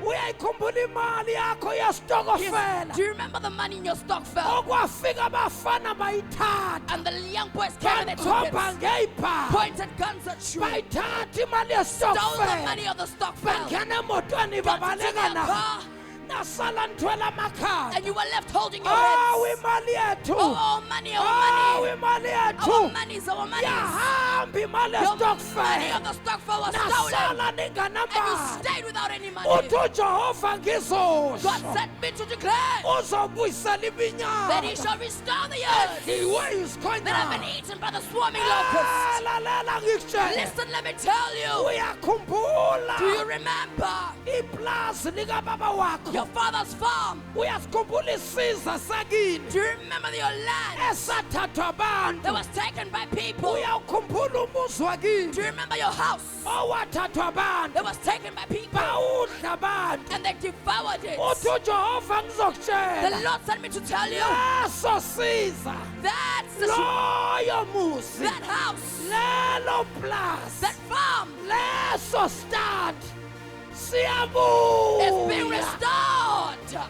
uyayikhumbula imali yakho Yes. yasitokofela Do you remember the money in your stock fell? okwafika abafana bayithatha And the young boys came and they took bankhomba it, ngeyibha pointed guns at you, bayithatha imali stole the yasitokofela money of the stock fell, bangena emotweni got into their babalekana car, nasala nithwela amakhanda and you were left holding your awu heads. imali yethu Oh, money, our awu money. imali Our yethu monies, our monies. yahamba imali Your money of yasitokofela the stock fell was stolen. nasala And you ninganamali stayed without any money. uthi ujehova God ngizosho sent me to declare uzobuyisela that he ibinyama shall restore the earth edliwe that have been isikhonyana eaten by the swarming locusts. lalela ngikutshele Listen, let me tell you. uyakhumbula Do you remember iplazi likababa wakho your father's farm? uyasikhumbula isiza sakini Do you remember your land esathathwa that abantu was taken by people? uyawukhumbula umuzi wakini Do you remember your house owathathwa abantu that was taken by people bawudla abantu and they devoured it? uthi ujehova The ngizokutshela Lord sent me to tell you leso siza that's the loyo muzi that house, lelo plasi that farm leso stad is being siyabuya restored.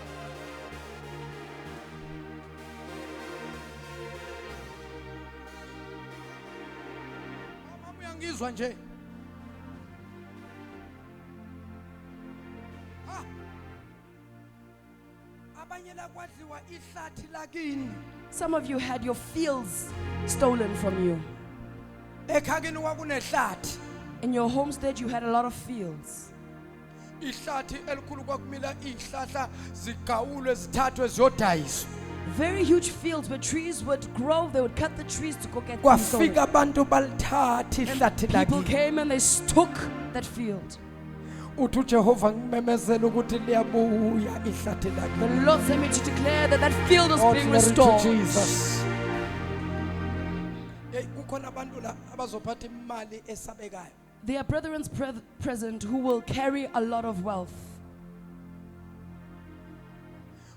mama uyangizwa nje Ha! abanye lakwadliwa ihlathi lakini Some of you had your fields stolen from you. ekhakini kwakunehlathi In your homestead, you had a lot of fields. ihlathi elikhulu kwakumila izihlahla zigawulwe zithathwe ziyodayiswa Very huge fields where trees would grow. They would cut the trees to go get them sold. kwafika abantu balithatha ihlathi People lakini came and they took that field. uthi uJehova ngimemezela ukuthi liyabuya ihlathi lakhe. The Lord sent me to declare that that field is Oh, being glory to restored. Jesus. Hey, kukhona abantu la abazophatha imali esabekayo. There are brethren present who will carry a lot of wealth.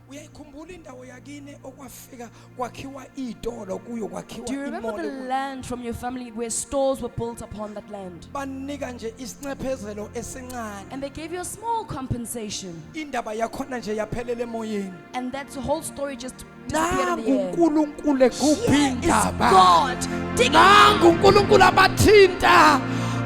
Uyayikhumbula indawo yakini okwafika kwakhiwa izitolo kuyo kwakhiwa Do you remember the imoli. land from your family where stores were built upon that land? Banika nje isincephezelo esincane. And they gave you a small compensation. Indaba yakhona nje yaphelela emoyeni. And that whole story just disappeared in the Nangu air. uNkulunkulu ekuphi Here is indaba. God digging Nangu uNkulunkulu abathinta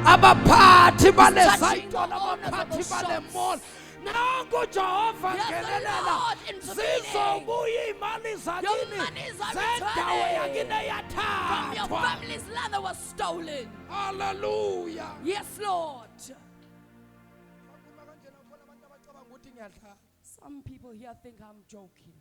abaphathi bale touching sayitolo the owners of abaphathi those bale shops. mall. Nangu Jehova Yes, the ngenelela. Lord intervening. Zizobuya imali zakini. monies are Zendawo returning. yakini from your yathathwa. family's land that was stolen. Hallelujah. Yes, Lord. Bakhuluma kanjena khona abantu abacabanga ukuthi ngiyadlala. Some people here think I'm joking.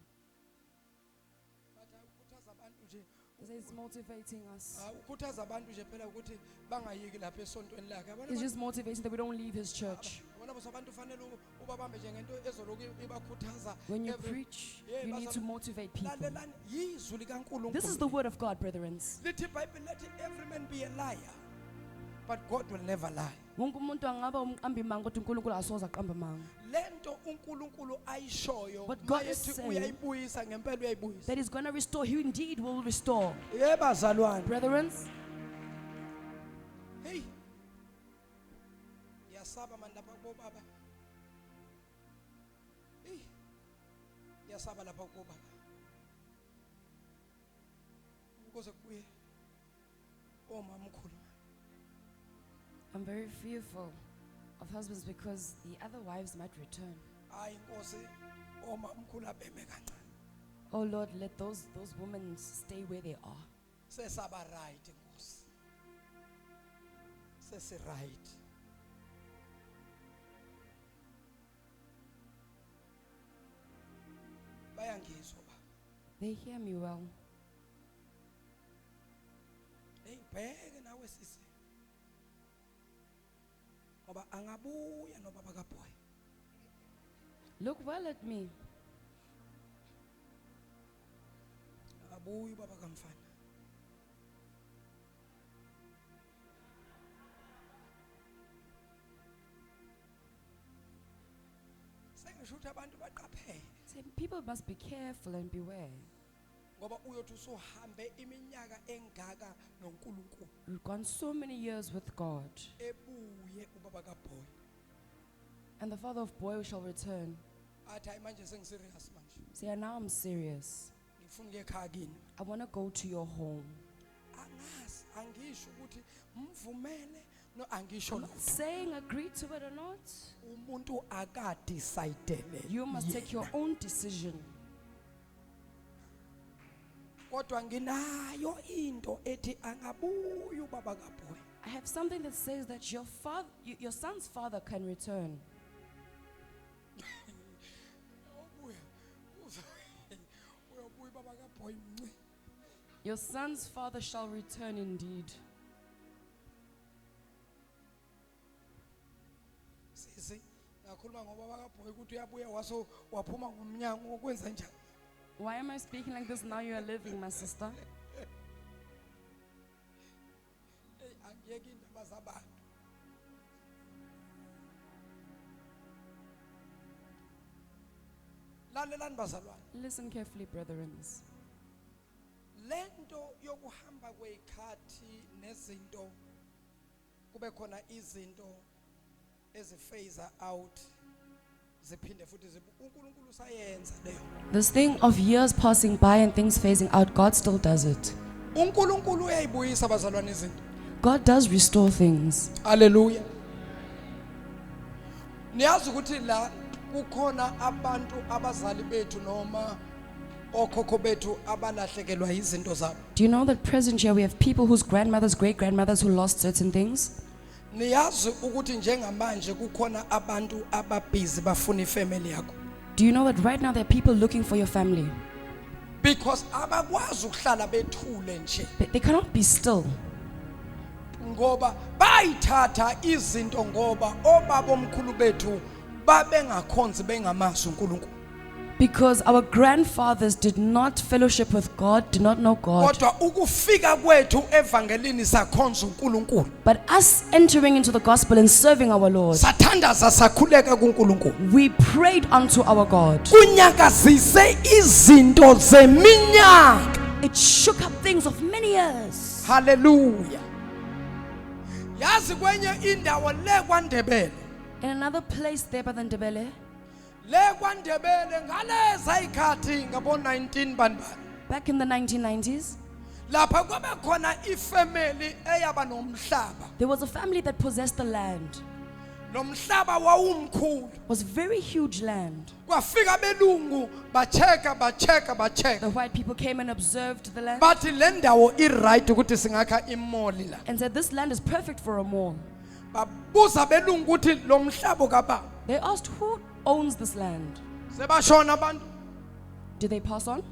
Bathi ukukhuthaza abantu nje. He says it's motivating us. Ukukhuthaza abantu nje phela ukuthi bangayiki lapha esontweni lakhe. Yabona It's just motivating that we don't leave his church. Bona abantu fanele ubabambe nje ngento ezoloku ibakhuthaza. When you every- preach, Yeah, you need to bazalwane, motivate people. lalelani yizwi likaNkulunkulu. This is the word of God, brethren. Lithi iBhayibheli lithi every man be a liar, but God will never lie. Wonke umuntu angaba umqambi manga kodwa uNkulunkulu asoze aqambe manga. Lento uNkulunkulu ayishoyo What God is mayethi saying- uyayibuyisa ngempela uyayibuyisa. That is going to restore. He indeed will restore. Yebazalwane. Brethren, Hey. Ngiyasaba manje lapha kubo baba. Hey. Ngiyasaba lapha kubo baba. Ukuze kubuye omamkhulu. I'm very fearful of husbands because the other wives might return. Hayi Nkosi omamkhulu abeme kancane. Oh Lord, let those women stay where they are. Sesaba right Nkosi. Sesi right. Bayangizwa ba. They hear me well. Hey bheke nawe sisi. Ngoba angabuya nobaba kaBoy. Look well at me. Angabuya ubaba kamfana. Sengisho ukuthi abantu baqaphele Say, people must be careful and beware. ngoba uyothi usuhambe iminyaka engaka noNkulunkulu We've gone so many years with God, ebuye ubaba kaBoy. and the father of boy shall return. Athi hayi manje sengiserious manje. Say, now I'm serious. Ngifuna ukuye ekhaya kini. I want to go to your home. Angazi angisho ukuthi mvumele no angisho I'm not lutho. saying agree to it or not. Umuntu akadicidele. You must take your own decision. Kodwa nginayo into ethi angabuya ubaba kaBoy. I have something that says that your father, your son's father can return. Uyobuya ubaba kaBoy mnci. Your son's father shall return indeed. Sisi ngakhuluma ngobaba kaBoy ukuthi uyabuya waso waphuma ngomnyango ukwenza njani? Why am I speaking like this now? You are living, my sister. Hey angiyeke indaba zabantu. Lalelani bazalwane. Listen carefully, brethren. Lento yokuhamba kwezikhathi nezinto kube khona izinto eziphase out ziphinde futhi uNkulunkulu usayenza leyo. This thing of years passing by and things phasing out, God still does it. uNkulunkulu uyayibuyisa bazalwane izinto. God does restore things. Hallelujah. Niyazi ukuthi la kukhona abantu abazali bethu noma okhokho bethu abalahlekelwa izinto zabo. Do you know that present here we have people whose grandmothers, great-grandmothers who lost certain things? Niyazi ukuthi njengamanje kukhona abantu ababhizi bafuna ifamily yakho. Do you know that right now there are people looking for your family? Because abakwazi ukuhlala bethule nje. They cannot be still. ngoba bayithatha izinto ngoba obabomkhulu bethu babengakhonzi bengamazi uNkulunkulu. Because our grandfathers did not fellowship with God, did not know God. Kodwa ukufika kwethu evangelini sakhonza uNkulunkulu. But us entering into the gospel and serving our Lord, Sathandaza sakhuleka kuNkulunkulu. we prayed unto our God. Kunyakazise izinto zeminyaka. It shook up things of many years. Hallelujah. Yazi kwenye indawo le kwaNdebele. In another place there by the Ndebele, Le kwaNdebele ngaleza ikhathi ngabo 19 banibani. back in the 1990s, Lapha kube khona ifamily eyaba nomhlaba. there was a family that possessed the land. Nomhlaba wawumkhulu. It was very huge land. Kwafika belungu bacheka. The white people came and observed the land Bathi le ndawo iright ukuthi singakha imall la. and said, this land is perfect for a mall. Babuza belungu ukuthi lo mhlaba kaba. They asked, who owns this land? Sebashona abantu Did they pass on?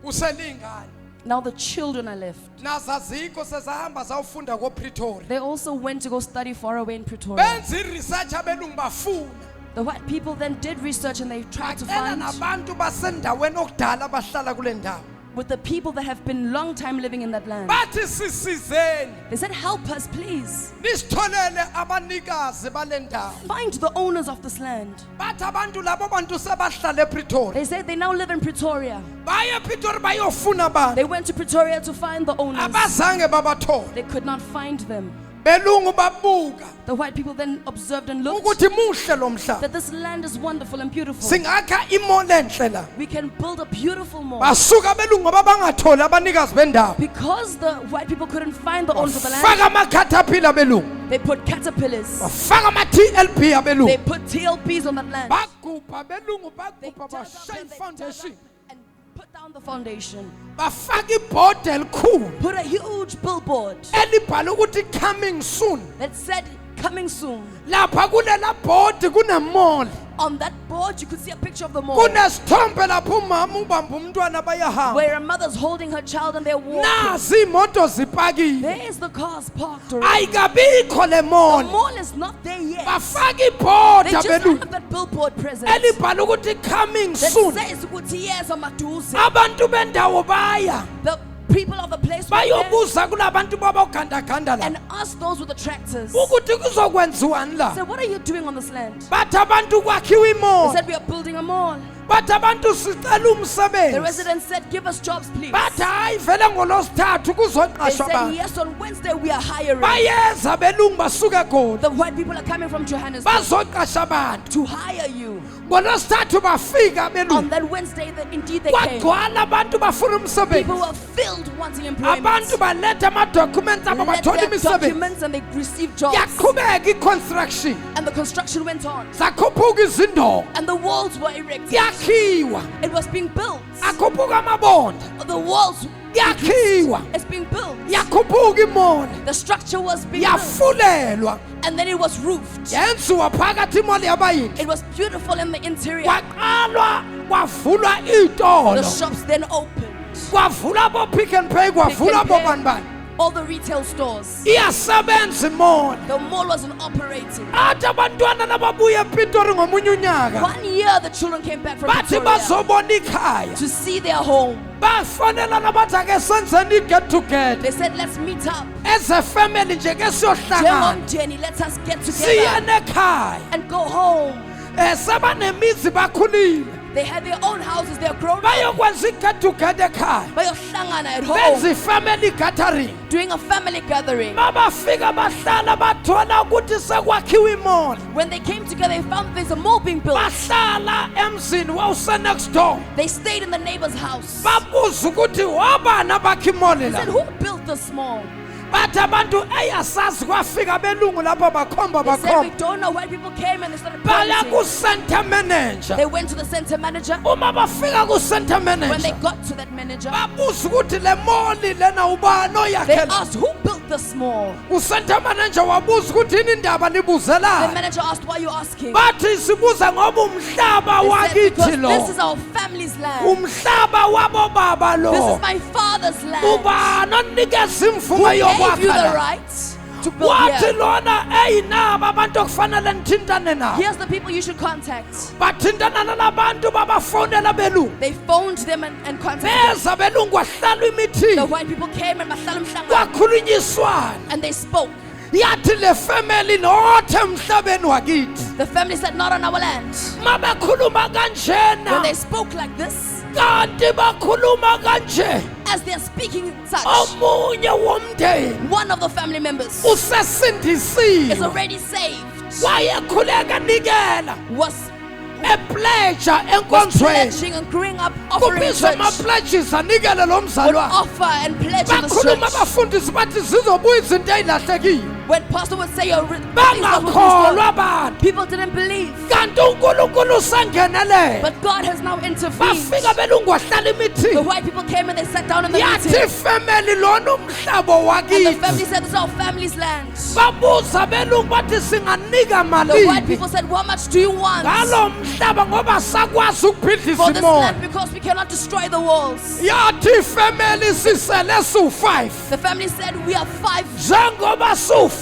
uselingane. Now the children are left. Nazazikho sezahamba zawufunda ko Pretoria. They also went to go study far away in Pretoria. Benza research abelungu bafuna. The white people then did research and they tried to Bacela find nabantu basendaweni okudala abahlala kule ndawo. with the people that have been long time living in that land. Bathi sisizeni They said, help us, please. nisitholele abanikazi bale ndawo. Find the owners of this land. Bathi abantu labo bantu sebahlala ePretoria. They said they now live in Pretoria. Baye ePretoria bayofuna abantu. They went to Pretoria to find the owners. Abazange babathole. They could not find them. Belungu babuka The white people then observed and looked ukuthi muhle lo mhlaba. that this land is wonderful and beautiful. Singakha imall enhle la. We can build a beautiful mall. Basuka belungu ngoba bangatholi abanikazi bendawo. Because the white people couldn't find the owners of the land, Faka ama-caterpillar belungu. they put caterpillars. Bafaka ama-TLP They abelungu. put TLPs on that land. Bagubha belungu They bagubha dug up bashaya and they dug foundation. up and put down the foundation. Bafaka ibhodi elikhulu Put a huge billboard elibhala ukuthi coming soon. that said, coming soon. Lapha kulela bhodi kunemall. On that board, you could see a picture of the mall Kunesithombe lapho umama ubamba umntwana bayahamba. where a mother's holding her child and they're walking. Nazi imoto zipakile. There's the cars parked already. Ayikabikho le The mall. mall is not there yet. Bafaka They ibhodi just abelungu have that billboard present elibhala ukuthi coming that soon. says ukuthi yes, amaduze. Abantu bendawo baya The people of the place went there bayobuza kulabantu babogandaganda la and asked those with the tractors. ukuthi kuzokwenziwani la. Said, what are you doing on this land? Bathi abantu kwakhiwa They imall. said, we are building a mall. Bathi abantu sicela The umsebenzi. residents said, give us jobs, please. Bathi hayi vele ngolosithathu They kuzoqashwa said, abantu. yes, on Wednesday we are hiring. Bayeza belungu basuka Goli The white people are coming from Johannesburg bazoqasha abantu. to hire you. Ngolosithathu bafika On belungu. that Wednesday, that indeed they came. Kwagcwala abantu bafuna People umsebenzi. were filled wanting employment. Abantu baletha ama-documents abo Let bathola their imisebenzi. documents and they received jobs. Yaqhubeka i-construction. And the construction went on. Zakhuphuka izindawo. And the walls were erected. Yakhiwa. It was being built. Akhuphuka amabonda. The walls, Yakhiwa. it's being built. Yakhuphuka imall. The structure was being built. Yafulelwa. And then it was roofed. Yenziwa phakathi imall yabayini. It was beautiful in the interior. Kwaqalwa kwavulwa The iy'tolo. shops then opened. Kwavulwa bo Pick n Pay, kwavulwa bo bani bani. All the retail stores. Iyasebenza imall. The mall wasn't operating. Athi abantwana nababuya ePitori ngomunye unyaka. 1 year the children came back from Bathi Pretoria bazobona ikhaya. to see their home. Bafanela nabathi ake senzeni i-get together. They said, let's meet up. As a family nje ke siyohlangana. Jenny, let us get Siye together nekhaya. and go home. Sebanemizi bakhulile. They had their own houses, they're grown up. Bayokwenza i-get together ekhaya. Bayohlangana at Benza home, i-family gathering. doing a family gathering. Mabafika bahlala bathola ukuthi sekwakhiwa imall. When they came together, they found there's a mall being built. Bahlala emzini wawuse next door. They stayed in the neighbor's house. Babuza ukuthi wabani abakha imall They said, la. who built this mall? Bathi abantu eyasazi kwafika belungu lapho bakhomba They said, we bakhomba. don't know why people came and they started Baya pointing. ku-center manager. They went to the center manager. Uma bafika ku-center When they manager got to that manager, babuza ukuthi le mall lena ubani they oyakhela. asked, who built this mall? U-center manager wabuza ukuthi yini indaba The nibuzelayo. manager asked, why are you asking? Bathi sibuza ngoba umhlaba They said, because wakithi lo. this is our family's land. Umhlaba wabo baba This lo. is my father's land. Ubani onikeza Who imvume gave you yokwakha the la? right? to build wathi here. lona eyinaba abantu okufanele nithintane nabo Here's the people you should contact. bathintana nalabantu babafonela belungu They phoned them and contacted beza belungu wahlala them. The imeeting white people came and bahlala umhlangano, kwakhulunyiswana and they spoke. yathi le family nothe emhlabeni wakithi The family said, not on our land. mabekhuluma When kanjena they spoke like this, kanti bakhuluma kanje as they're speaking such, omunye womndeni one of the family members is usesindisiwe already saved, wayekhuleka nikela was epleja enkonzweni pledging and growing up, offering kubizwa church, ama-pledges anikele lo would mzalwane offer and pledge in the bakhuluma church. abafundisi bathi zizobuya izinto ey'lahlekile When pastor would say, your bangakholwa abantu people didn't believe. kanti unkulunkulu usengenelela But God has now intervened. bafika belungu wahlala The imeeting white people came and they sat down in the yathi meeting. family lona umhlabo And the wakithi family said, this is our family's land. babuza belungu bathi singanika The white malini people said, how much do you want ngalo mhlaba ngoba sakwazi for ukuphidlisa this imoya land? Because we cannot destroy the walls. yathi family sisele su-5 The family said, we are 5. njengoba su-5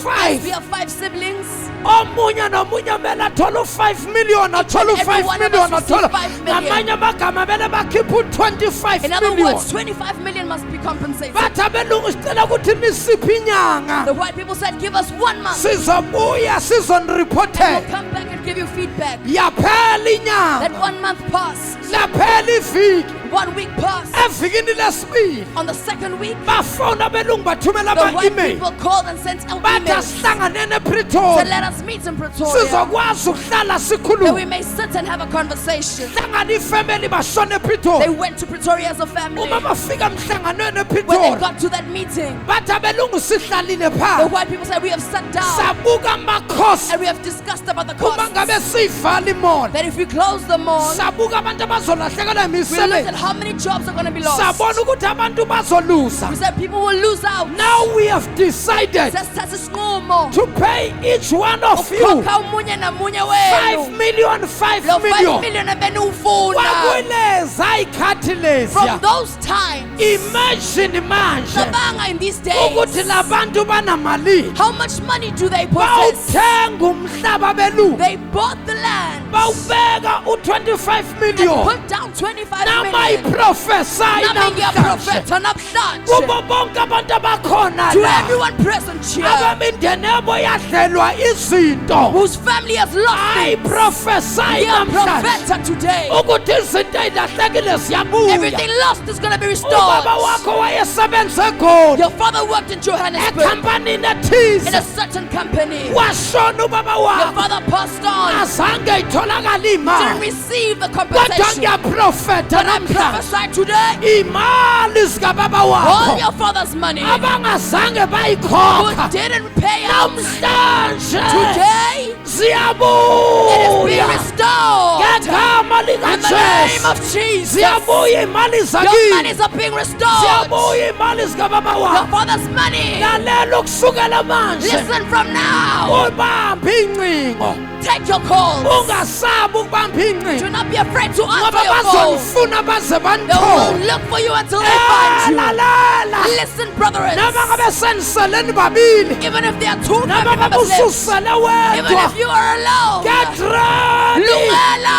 We are 5 siblings. omunye nomunye mele athole u-5 million athole Every u-5 one of million us athole receive 5 million. ngamanye amagama mele bakhiphe u-25 In other million words, 25 million must be compensated. bathi abelungu sicela ukuthi nisiphi inyanga The white people said, give us 1 month. sizobuya We'll sizoniripothela come back and give you feedback. yaphela That inyanga 1 month passed. laphela iviki 1 week passed. evikini lesibili On the 2nd week, bafona abelungu bathumela the white ama-email people called and sent bathi emails. asihlanganene Said, epretoria let us meet in Pretoria. sizokwazi ukuhlala That we sikhulume may sit and have a conversation. hlangana ifamily bashone They epretoria went to Pretoria as a family. uma bafika emhlanganweni When they epretoria got to that meeting, bathi abelungu sihlalile the phansi white people said, we have sat down sabuka amakhosi and we have discussed about the uma cost. ngabe siyivala imona That if we close the mall, sabuka abantu abazolahlekelwa we looked at imisebenzi how many jobs are going to be lost. sabona ukuthi abantu bazoluza We said people will lose out. now we have decided Sesithatha isinqumo to pay each one of you ukukhokha umunye namunye 5 wenu million 5 lo 5 million million ebeniwufuna. kwakuleza ayikhathi From leziya those times, imagine manje cabanga in these ukuthi days, labantu banamalini how much money do they possess? bawuthenga umhlaba belungu They bought the land bawubeka u-25 and million put down 25 nama million. iprofesayi Nami namhlanje ngiyaprofetha namhlanje kubo bonke abantu abakhona to la everyone present here abamindeni yabo yadlelwa izinto whose family has lost I things. prophesy namhlanje Ngiyaprofetha today. ukuthi izinto ey'lahlekile ziyabuya Everything lost is going to be restored. ubaba wakho wayesebenze egoli Your father worked in Johannesburg ekhampanini in a ethize certain company. washona ubaba Your wakho father passed on, azange itholakale didn't imali receive the kodwa compensation. ngiyaprofetha But I namhlanje prophesy today, imali zikababa all wakho your father's money abangazange who bayikhokha didn't pay out namhlanje today, it is being ziyabuya restored. ngegama In the name likajesu of Jesus, ziyabuya imali your zakini monies are being restored. ziyabuya imali zikababa Your wakho father's money. lalela ukusukela manje Listen from now. ubambe incingo Take your calls. ungasabi ukubamba Do incingo not be afraid to answer ngoba your calls. bazonifuna baze They will banithole look for you until they find you. lalela Listen, brethren. noma ngabe seniseleni babili Even if there are 2 noma family ngabe members left, ususele even wedwa if you are alone, get ready Lumela,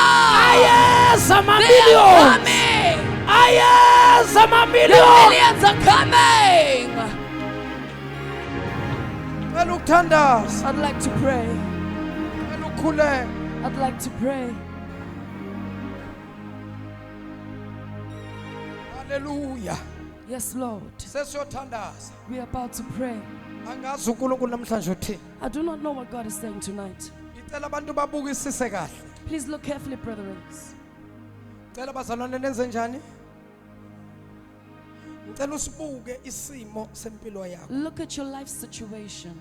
ayeza they are amamiliyoni coming. ayeza The amamiliyoni millions are coming. cela ukuthandaza I'd like to pray. cela ukukhuleka I'd like to pray. haleluya Yes, Lord. sesiyothandaza We are about to pray. angazi unkulunkulu namhlanje uthini I do not know what God is saying tonight. ngicela abantu babukisise kahle Please look carefully, brethren. ngicela bazalwane nenze njani ngicela usibuke isimo sempilo yakho Look at your life situation.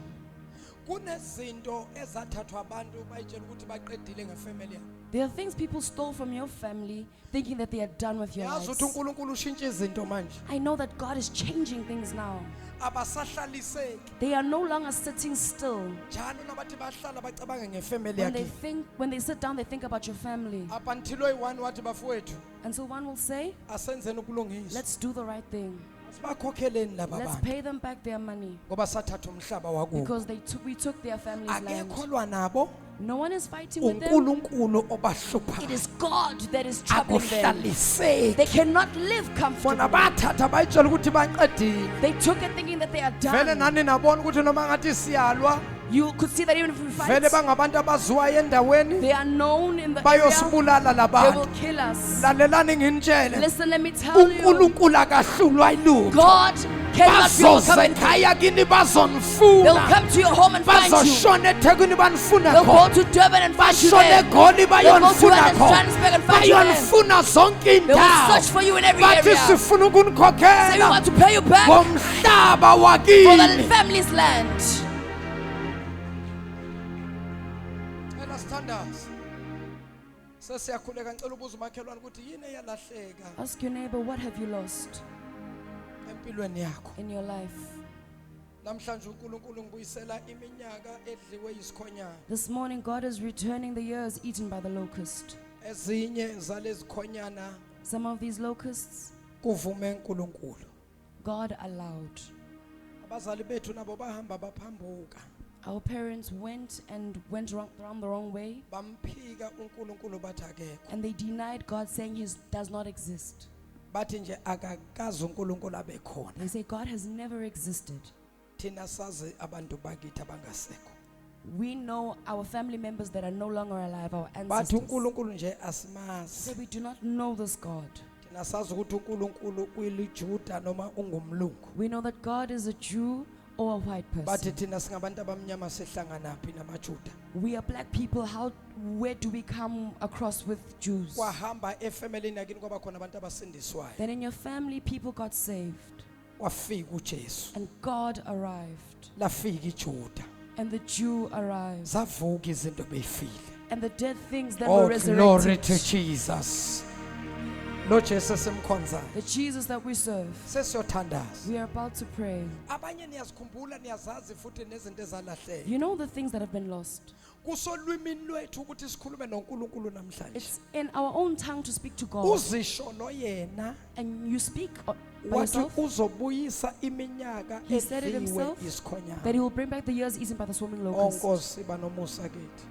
kunezinto ezathathwa abantu bayitshela ukuthi baqedile ngefamily yakho There are things people stole from your family thinking that they are done with your yazi lives. ukuthi unkulunkulu ushintshe izinto manje I know that God is changing things now. abasahlaliseki They are no longer sitting still. njalo nabathi bahlala bacabange ngefamily When they yakhe when they sit down, they think about your family. up until oyi-1 wathi bafowethu And so one will say, asenzeni ukulungisa let's do the right thing. sibakhokheleni laba Let's bantu pay them back their money ngoba sathatha umhlaba wakubo. because we took their family's land. Akekholwa nabo, No one is fighting with them. uNkulunkulu It obahluphayo. is God that is troubling them. Akuhlaliseki. They cannot live Bona comfortably. bathatha bayitshela ukuthi baqedile. They took it thinking that they are Vele done. nani nabona ukuthi noma ngathi siyalwa, You could see that even if we vele fight, bangabantu abaziwayo endaweni they are known in the area. bayosibulala They labantu. will kill us. Lalelani nginitshele. Listen, let me tell you, uNkulunkulu akahlulwa ilutho. God cannot be Bazoze overcome. ekhaya kini They'll bazonifuna. come to your home and find you. Bazoshona eThekwini banifuna They'll go khona. to Durban and find you Bashone there. eGoli They'll go to bayonifuna khona. Johannesburg and find you there. Bayonifuna zonke They will indawo. search for you in every Bathi area. sifuna Say we ukunikhokhela want to pay you back ngomhlaba for wakini. the family's land. Wena sithandazi. Sesiyakhuleka ngicela ubuza umakhelwane ukuthi yini eyalahleka Ask your neighbor, what have you lost empilweni yakho. in your life? Namhlanje uNkulunkulu ngibuyisela iminyaka edliwe isikhonyana. This morning, God is returning the years eaten by the locust. Ezinye zalezi khonyana Some of these locusts, kuvume uNkulunkulu. God allowed. Abazali bethu nabo bahamba baphambuka. Our parents went around the wrong way, Bamphika uNkulunkulu bathi akekho. and they denied God, saying He does not exist. Bathi nje akakazi uNkulunkulu abe khona. They say God has never existed. Thina sazi abantu bakithi abangasekho. We know our family members that are no longer alive, our Bathi ancestors. uNkulunkulu nje They asimazi. say we do not know this God. Thina sazi ukuthi uNkulunkulu uyilijuda noma ungumlungu. We know that God is a Jew or a white Bathi person. thina singabantu abamnyama sihlanganaphi namaJuda. We are black people. Where do we come across with Jews? Kwahamba efamily yakini kwaba khona abantu abasindiswayo. Then in your family, people got saved, Wafika uJesu. and God arrived, Lafika iJuda. and the Jew arrived, Zavuka izinto beyifile. and the dead things that Oh, were glory to resurrected. Jesus. Lo Jesu simkhonza. The Jesus that we serve. Sesiyothandaza. We are about to pray. Abanye niyazikhumbula niyazazi futhi nezinto ezalahleka. You know the things that have been lost. Kusolwimini lwethu ukuthi sikhulume noNkulunkulu namhlanje. It's in our own tongue to speak to God, Uzisho lo yena and you speak by wathi yourself uzobuyisa iminyaka He said it edliwe himself, isikhonyana. that He will bring back the years eaten by the swarming locust. Onkosi banomusa kithi.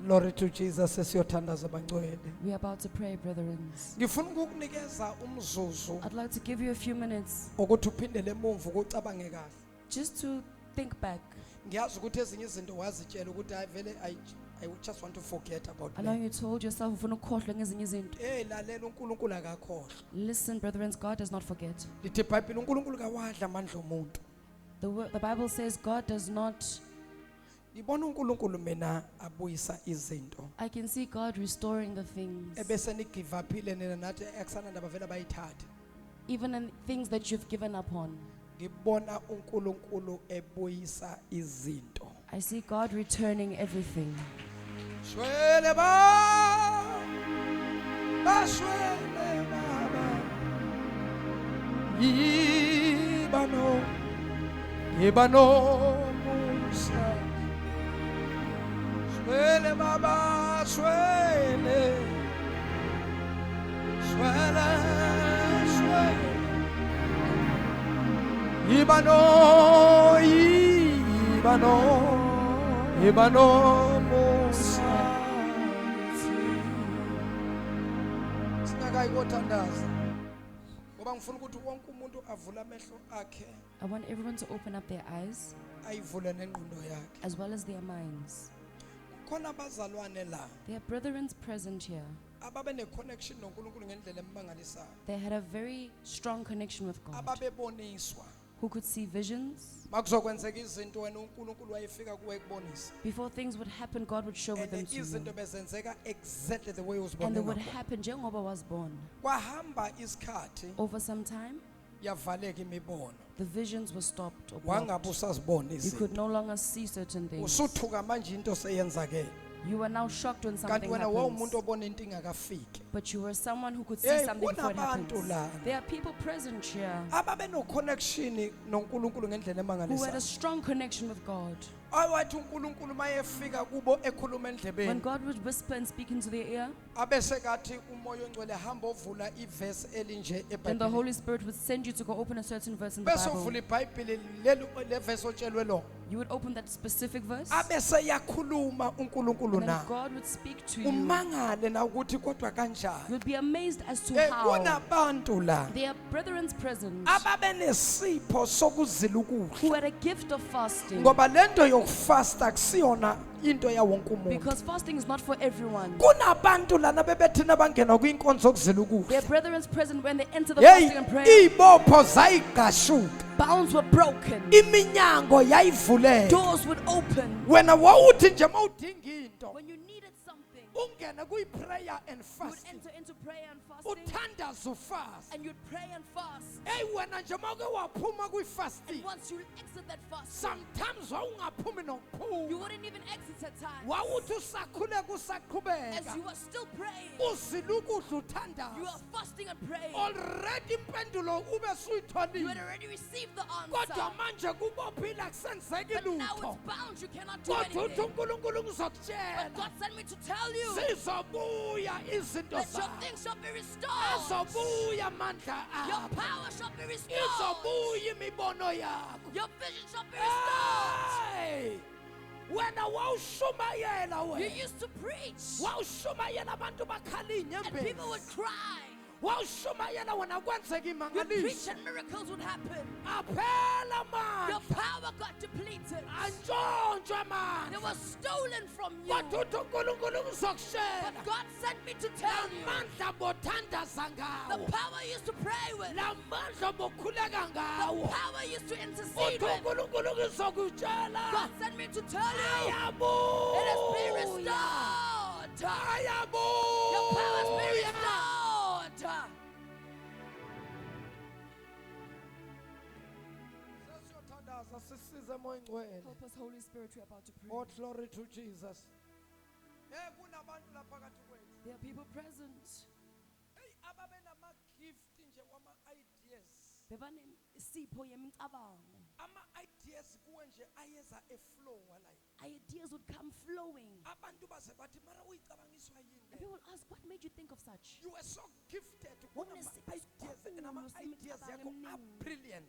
Glory to Jesus. Sesiyothandaza bangcwele. We are about to pray, brethren. Ngifuna ukukunikeza umzuzu I'd like to give you a few minutes ukuthi uphindele emuva ukucabange kahle. just to think back. Ngiyazi ukuthi ezinye izinto wazitshela ukuthi hayi vele I just want to forget about I know them. you told yourself ufuna ukukhohlwa ngezinye izinto. Lalela uNkulunkulu akakhohlwa. Listen, brethren, God does not forget. Lithi iBhayibheli uNkulunkulu kawadla amandla omuntu. The Bible says God does not. Ngibona uNkulunkulu mina abuyisa izinto. I can see God restoring the things, Ebese ni give upile nina nathi akusana ndaba vele bayithatha. even in things that you've given up on. Ngibona uNkulunkulu ebuyisa izinto. I see God returning everything. Shwele ba. Bashwele baba. Ibano Musa. Shwele baba, shwele. Shwele, shwele. Ibano Musa. Singakayi kothandaza. Ngoba ngifuna ukuthi wonke umuntu avule amehlo akhe I want everyone to open up their eyes ayivule nengqondo yakhe. as well as their minds. Khona abazalwane la There are brethren present here. ababe ne connection noNkulunkulu ngendlela emangalisayo. They had a very strong connection with God, Ababeboniswa. who could see visions. Makuzokwenzeka izinto wena uNkulunkulu wayefika kuwe ekubonisa. Before things would happen, God would show And them to you. izinto bezenzeka exactly the way And uzibone they would ngakhona. happen njengoba was born. Kwahamba isikhathi Over some time, yavaleka imibono. the visions were stopped or blocked. Wangabe usazibona You could izinto. no longer see certain things. Usuthuka manje into seyenzakele. You are now shocked when Kanti something wena wawumuntu happens. obona into ingakafiki. but you were someone who could see Hey, something before it kunabantu happens. lana. There are people present here ababe no connection noNkulunkulu ngendlela who had a emangalisayo. strong connection with God. Awathi uNkulunkulu mayefika kubo ekhuluma When endlebeni God would whisper and speak into their ear, abese kathi umoya ongcwele hamba ovula iverse elinje then the eBhayibhelini. Holy Spirit would send you to go open a certain verse in the Bese Bible. uvula iBhayibheli le verse otshelwe lo. You would open that specific verse, Abese yakhuluma uNkulunkulu and then na. God would speak to you. Umangale na ukuthi kodwa kanjani. You'd be amazed as to Eh, how kunabantu la there are brethren present ababe nesipho sokuzila who ukudla. had a gift of fasting. Ngoba lento yokufasta kusiyona into yawonke umuntu. Because fasting is not for everyone. Kunabantu lana bebethina bangena kwinkonzo okuzila There ukudla. are brethren present when they enter the Hey, fasting and prayer. ibopho zayigashuka. Bounds were broken. Iminyango yayivuleka. Doors would open. Wena wawuthi nje mawudinga into When you needed something, ungene kuyi-prayer and you would fasting. enter into prayer and fasting, Uthandaza ufast. and you'd pray and fast. Hey, wena nje mawuke waphuma And kwi-fasting. once you exit that fast, Sometimes wawungaphumi you nokuphuma. wouldn't even exit at times. Wawuthi usakhuleka As usaqhubeka. you are still praying, Uzila ukudla you are uthandaza. fasting and praying. Already impendulo ube You had suyitholile. already received the Kodwa answer. manje kubophile akusenzeki But now lutho. it's bound, you cannot do Kodwa uthi anything. uNkulunkulu But ngizokutshela. God sent me to tell you Sizobuya izinto that your zakho. things shall be restored. Azobuya amandla Your akho. power shall be restored. Izobuya imibono yakho. Your vision shall be restored. Hey! Wena wawushumayela You wena. used to preach, Wawushumayela abantu bakhala and people would inyembezi. cry. Wawushumayela wena kwenzeka You preach, imangaliso. and miracles would happen. Aphela Your amandla. power got depleted. Antshontshwe They amandla. were stolen from you. Kodwa uthi uNkulunkulu But ngizokushela. God sent me to tell you Amandla bothandaza the ngawo. power you used to pray with, La mandla bokhuleka the ngawo. power you used to intercede Uthi with. uNkulunkulu ngizokutshela. God sent me to tell you Ayabuya. it has been restored. Ayabuya. Your power has been restored. Sesiyothandaza sisize moya ngcwele. Help us, Holy Spirit, we're about to pray. Oh, glory to Jesus. Kunabantu la phakathi kwethu. There are people present. Hey, ababe nama-gift nje wama-ideas. Bebanesipho yemicabango. Ama-ideas kuwe nje ayeza eflowa like. Ideas would come flowing. Abantu baze bathi mara uyicabangiswa yini And le? people ask, what made you think of such? You were so gifted. Unesipho Ideas esikhulu nama-ideas yakho semicabango are eminingi. brilliant.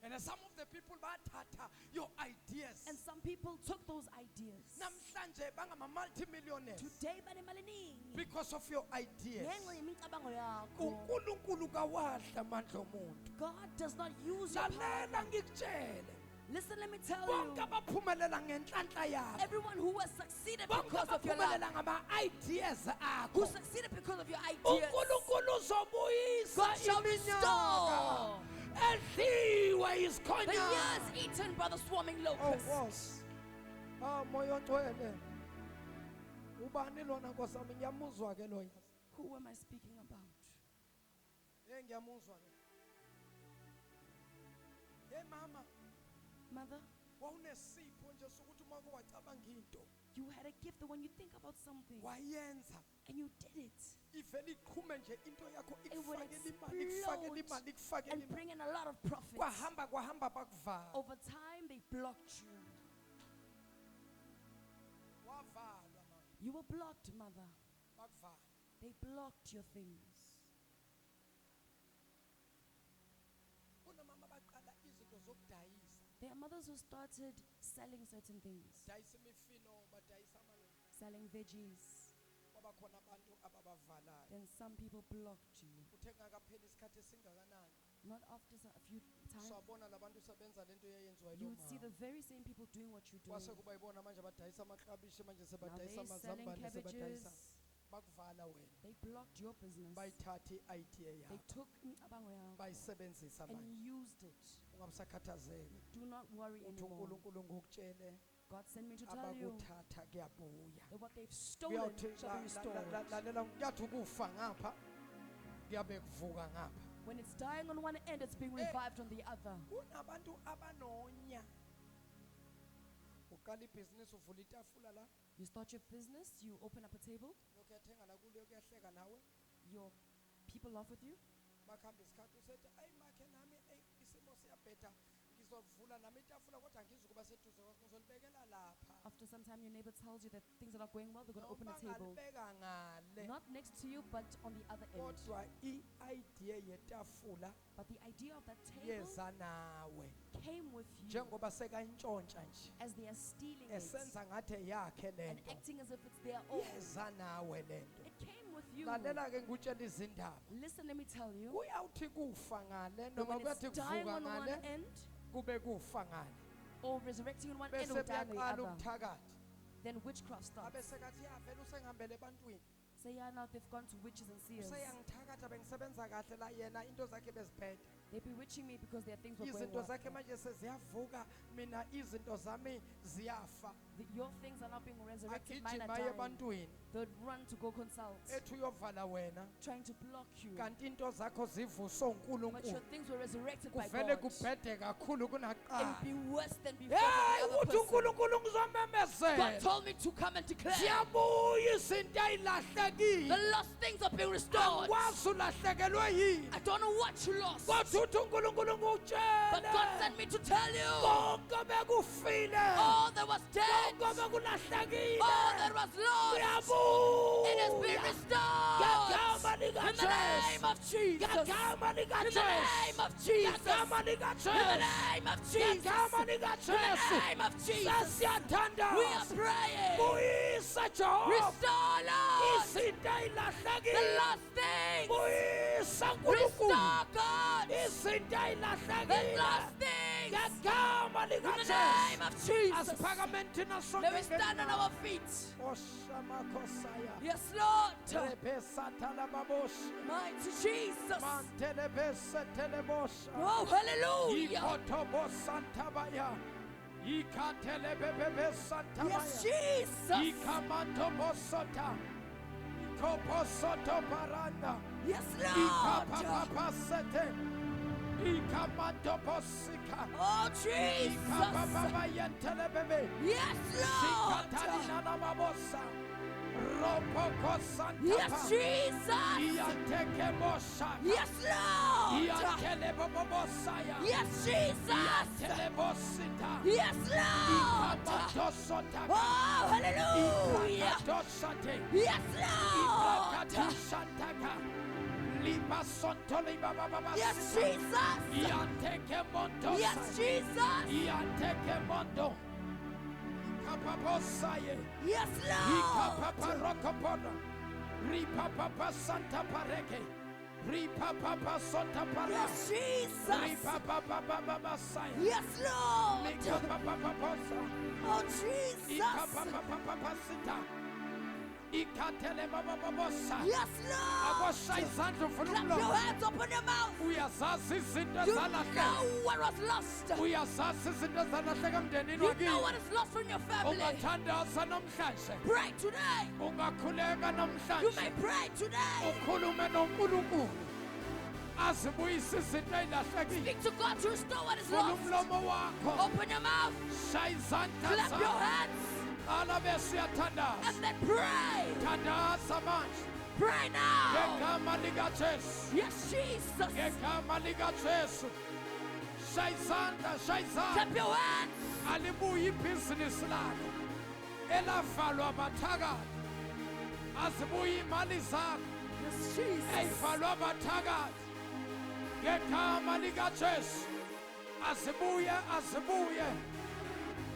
And some of the people bathatha your ideas. And some people took those ideas. Namhlanje bangama-multimillionaires Today, banemali eningi. because of your ideas. Ngenxa yemicabango yakho. uNkulunkulu kawadla amandla omuntu. God does not use your Lalela power. ngikutshele. Listen, let me tell Bonke you. abaphumelela ngenhlanhla yakho. Everyone who has succeeded Bonke because of your life, abaphumelela ngama-ideas who akho. succeeded because of your ideas, uNkulunkulu uzobuyisa God shall iminyaka restore edliwe the isikhonyana. years eaten by the swarming locusts. Nkosi. Moya ongcwele. Ubani lona Nkosi yami ngiyamuzwa ke lo yazi. Who am I speaking about? Ngiyamuzwa ke. Hey mama, Mother, wawunesipho nje sokuthi uma wacabanga into you had a gift that when you think about something wayenza and you did it, ivele iqhume nje into yakho it would ikufakele imali explode ikufakele and imali bring in a lot of profit. kwahamba bakuvala Over time, they blocked you. wavalwa mama You were blocked, mother. bakuvala They blocked your things. kunamama baqala izinto zokudayisa There are mothers who started selling certain things, dayisa imifino badayisa amalungu selling veggies. kwaba khona abantu ababavalayo Then some people blocked you. uthe ngakapheli isikhathi esingakanani Not after a few times, swabona labantu sebenza lento eyayenziwa you would see yilo the very same people doing what you're kwase doing. kuba yibona manje badayisa amaklabishi manje Now sebadayisa they're selling amazambane sebadayisa cabbages. bakuvala wena They blocked your business. bayithatha i-idea They yakho took imicabango yakho bayisebenzisa and manje used it. ungabusakhathazeki Do not worry uthi anymore. uNkulunkulu ngokutshele God sent me to tell you abakuthatha kuyabuya that what they've stolen Kuyawuthi shall be restored. lalela kuyathi ukufa ngapha kuyabe kuvuka ngapha When it's dying on one end, it's being revived on the other. kunabantu abanonya uqala ibhizinisi uvula itafula la You start your business, you open up a table, lokhu ethenga nakulo kuyahleka nawe Your people laugh with you. makuhamba isikhathi usethi ayi makhe nami isimo siyabheda ngizovula nami itafula kodwa ngizukuba seduze kwakho ngizolibekela lapha After some time, your neighbor tells you that things are not going well. They're going to open a table, bangalibeka ngale not next to you, but on the other end. kodwa i-idea yetafula But the idea of that table yeza nawe came with you njengoba sekayintshontsha nje as they are stealing it esenza ngathi yakhe and lento acting as if it's their own. yeza nawe lento It came with you. lalela ke ngikutshela izindaba Listen, let me tell you. kuyawuthi kufa ngale that noma when it's kuyathi dying kuvuka on one ngale end kube kufa ngale or resurrecting on one end bese or dying on the kuyaqala other, ubuthakathi then witchcraft abe starts. sekathi yavele usengihambele ebantwini Say, yeah, now they've gone to witches and seers. useyangithakatha bengisebenza kahle la yena into zakhe beziphethe They're bewitching me because their things were going izinto well. zakhe manje seziyavuka mina izinto zami ziyafa Your things are not being resurrected, mine are agijima aye dying. ebantwini They'd run to go consult, ethi uyovala wena trying to block you. kanti into zakho zivuswe But your uNkulunkulu things were resurrected by kuvele God. kubhede kakhulu It kunakuqala would be worse than before. hey for the uthi other person. uNkulunkulu God ngizomemezela told me to come and declare ziyabuya izinto the ezilahlekile lost things are being restored. angikwazi ulahlekelwe yini I don't know what you lost, kodwa uthi uNkulunkulu but God ngutshele sent me to tell you konke bekufile all that was dead, konke bekulahlekile all that was lost, it has been kuyabuya restored. ngegama In the name of Jesus. ngegama In the likaJesu name of Jesus. ngegama In the likaJesu name of Jesus. ngegama In the likaJesu name of Jesus. sesiyathandaza We are praying. buyisa Jehova Restore, Lord, izinto the ezilahlekile lost things. buyisa nkulunkulu Restore, God, izinto the ezilahlekile lost things. ngegama In the likaJesu name of Jesus. asiphakame thina Let us stand on sonke our feet. oshamakhosaya Yes, Lord. rebesathalababosha Mighty Jesus. mantelebesetelebosha Oh, hallelujah. ikotobosantabaya ikatelebebebesantaba Yes, Jesus. ikamantobosota ikoposotoparanda Yes, Lord. ikapapapasete ikamantobosika Oh, Jesus. ikapapabayentelebebe Yes, Lord. sikatalinanababosa ropokosantapa Yes, Jesus. iyantekebosaka Yes, Lord. iyantelebobobosaya Yes, Jesus. telebosita Yes, Lord. ikamatosotaka Oh, hallelujah. ikakatosate Yes, Lord. ibrakatushantaka libasontolibabababasa Yes, Jesus. iyantekemontosa Yes, Jesus. iyantekemondo ikapaposaye Yes, Lord. ikapaparokopona ripapapasantapareke ripapapasotapara Yes, Jesus. ripapapapababasaya Yes, Lord. likapapapaposa Oh, Jesus. ikapapapapapasita ikatelebabababasa Yes, Lord. akosha izandla uvula Clap your umlomo hands, open your mouth. uyazazi izinto You ezalahleka know what was lost. uyazazi izinto ezalahleka emndenini You know wakini what is lost from your family. ungathandaza namhlanje Pray today. ungakhuleka You may namhlanje pray today. ukhulume noNkulunkulu azibuyise izinto ezilahlekile Speak to God to restore what is vula lost. umlomo wakho Open your mouth. shaya izandla Clap your zakho hands. ala bese uyathandaza And then pray. thandaza manje Pray now. ngegama likaJesu Yes, Jesus. ngegama likaJesu shaya izandla shaya izandla Clap your hands. alibuye ibhizinisi lakho elavalwa abathakathi azibuye imali zakho Yes, Jesus. eyivalwa abathakathi ngegama likaJesu azibuye azibuye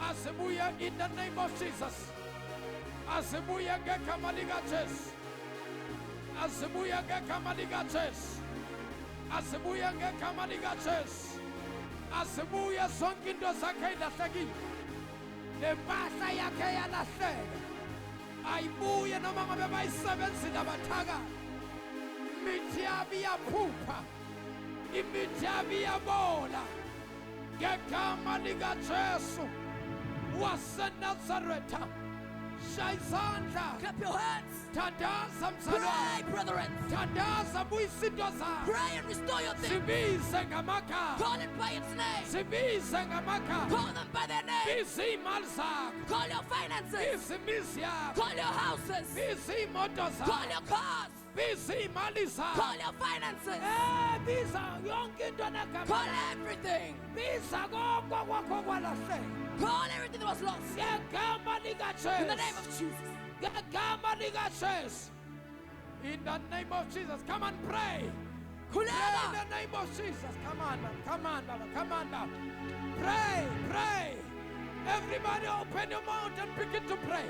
azibuye in the name of Jesus azibuye ngegama likaJesu azibuye ngegama likaJesu azibuye ngegama likaJesu azibuye zonke into zakhe ilahlekile nempahla yakhe yalahleka ayibuye noma ngabe bayisebenzile abathakathi imithi yabo iyaphupha imithi yabo iyabola ngegama likaJesu waseNazaretha Shaisandla. Clap your hands. Tandaza Pray, mzalwane. brethren. Tandaza buyisinto zakho. Pray and restore your things. Sibize ngamagama. Call it by its name. Sibize ngamagama. Call them by their name. Biza imali zakho. Call your finances. Biza imizi yakho. Call your houses. Biza imoto Call zakho. your cars. Biza imali zakho. Call your finances. Biza yonke into negama. Call everything. Biza konke kwakho kwalahleka. Call everything that was lost. Ngegama In the likaJesu. name of Jesus. Ngegama likaJesu. In the name of Jesus. Come and pray. Pray in Kuleba. the name of Jesus. Come on, Baba. Come on, Baba. Come on, Baba. Pray, pray. Everybody open your mouth and begin to pray.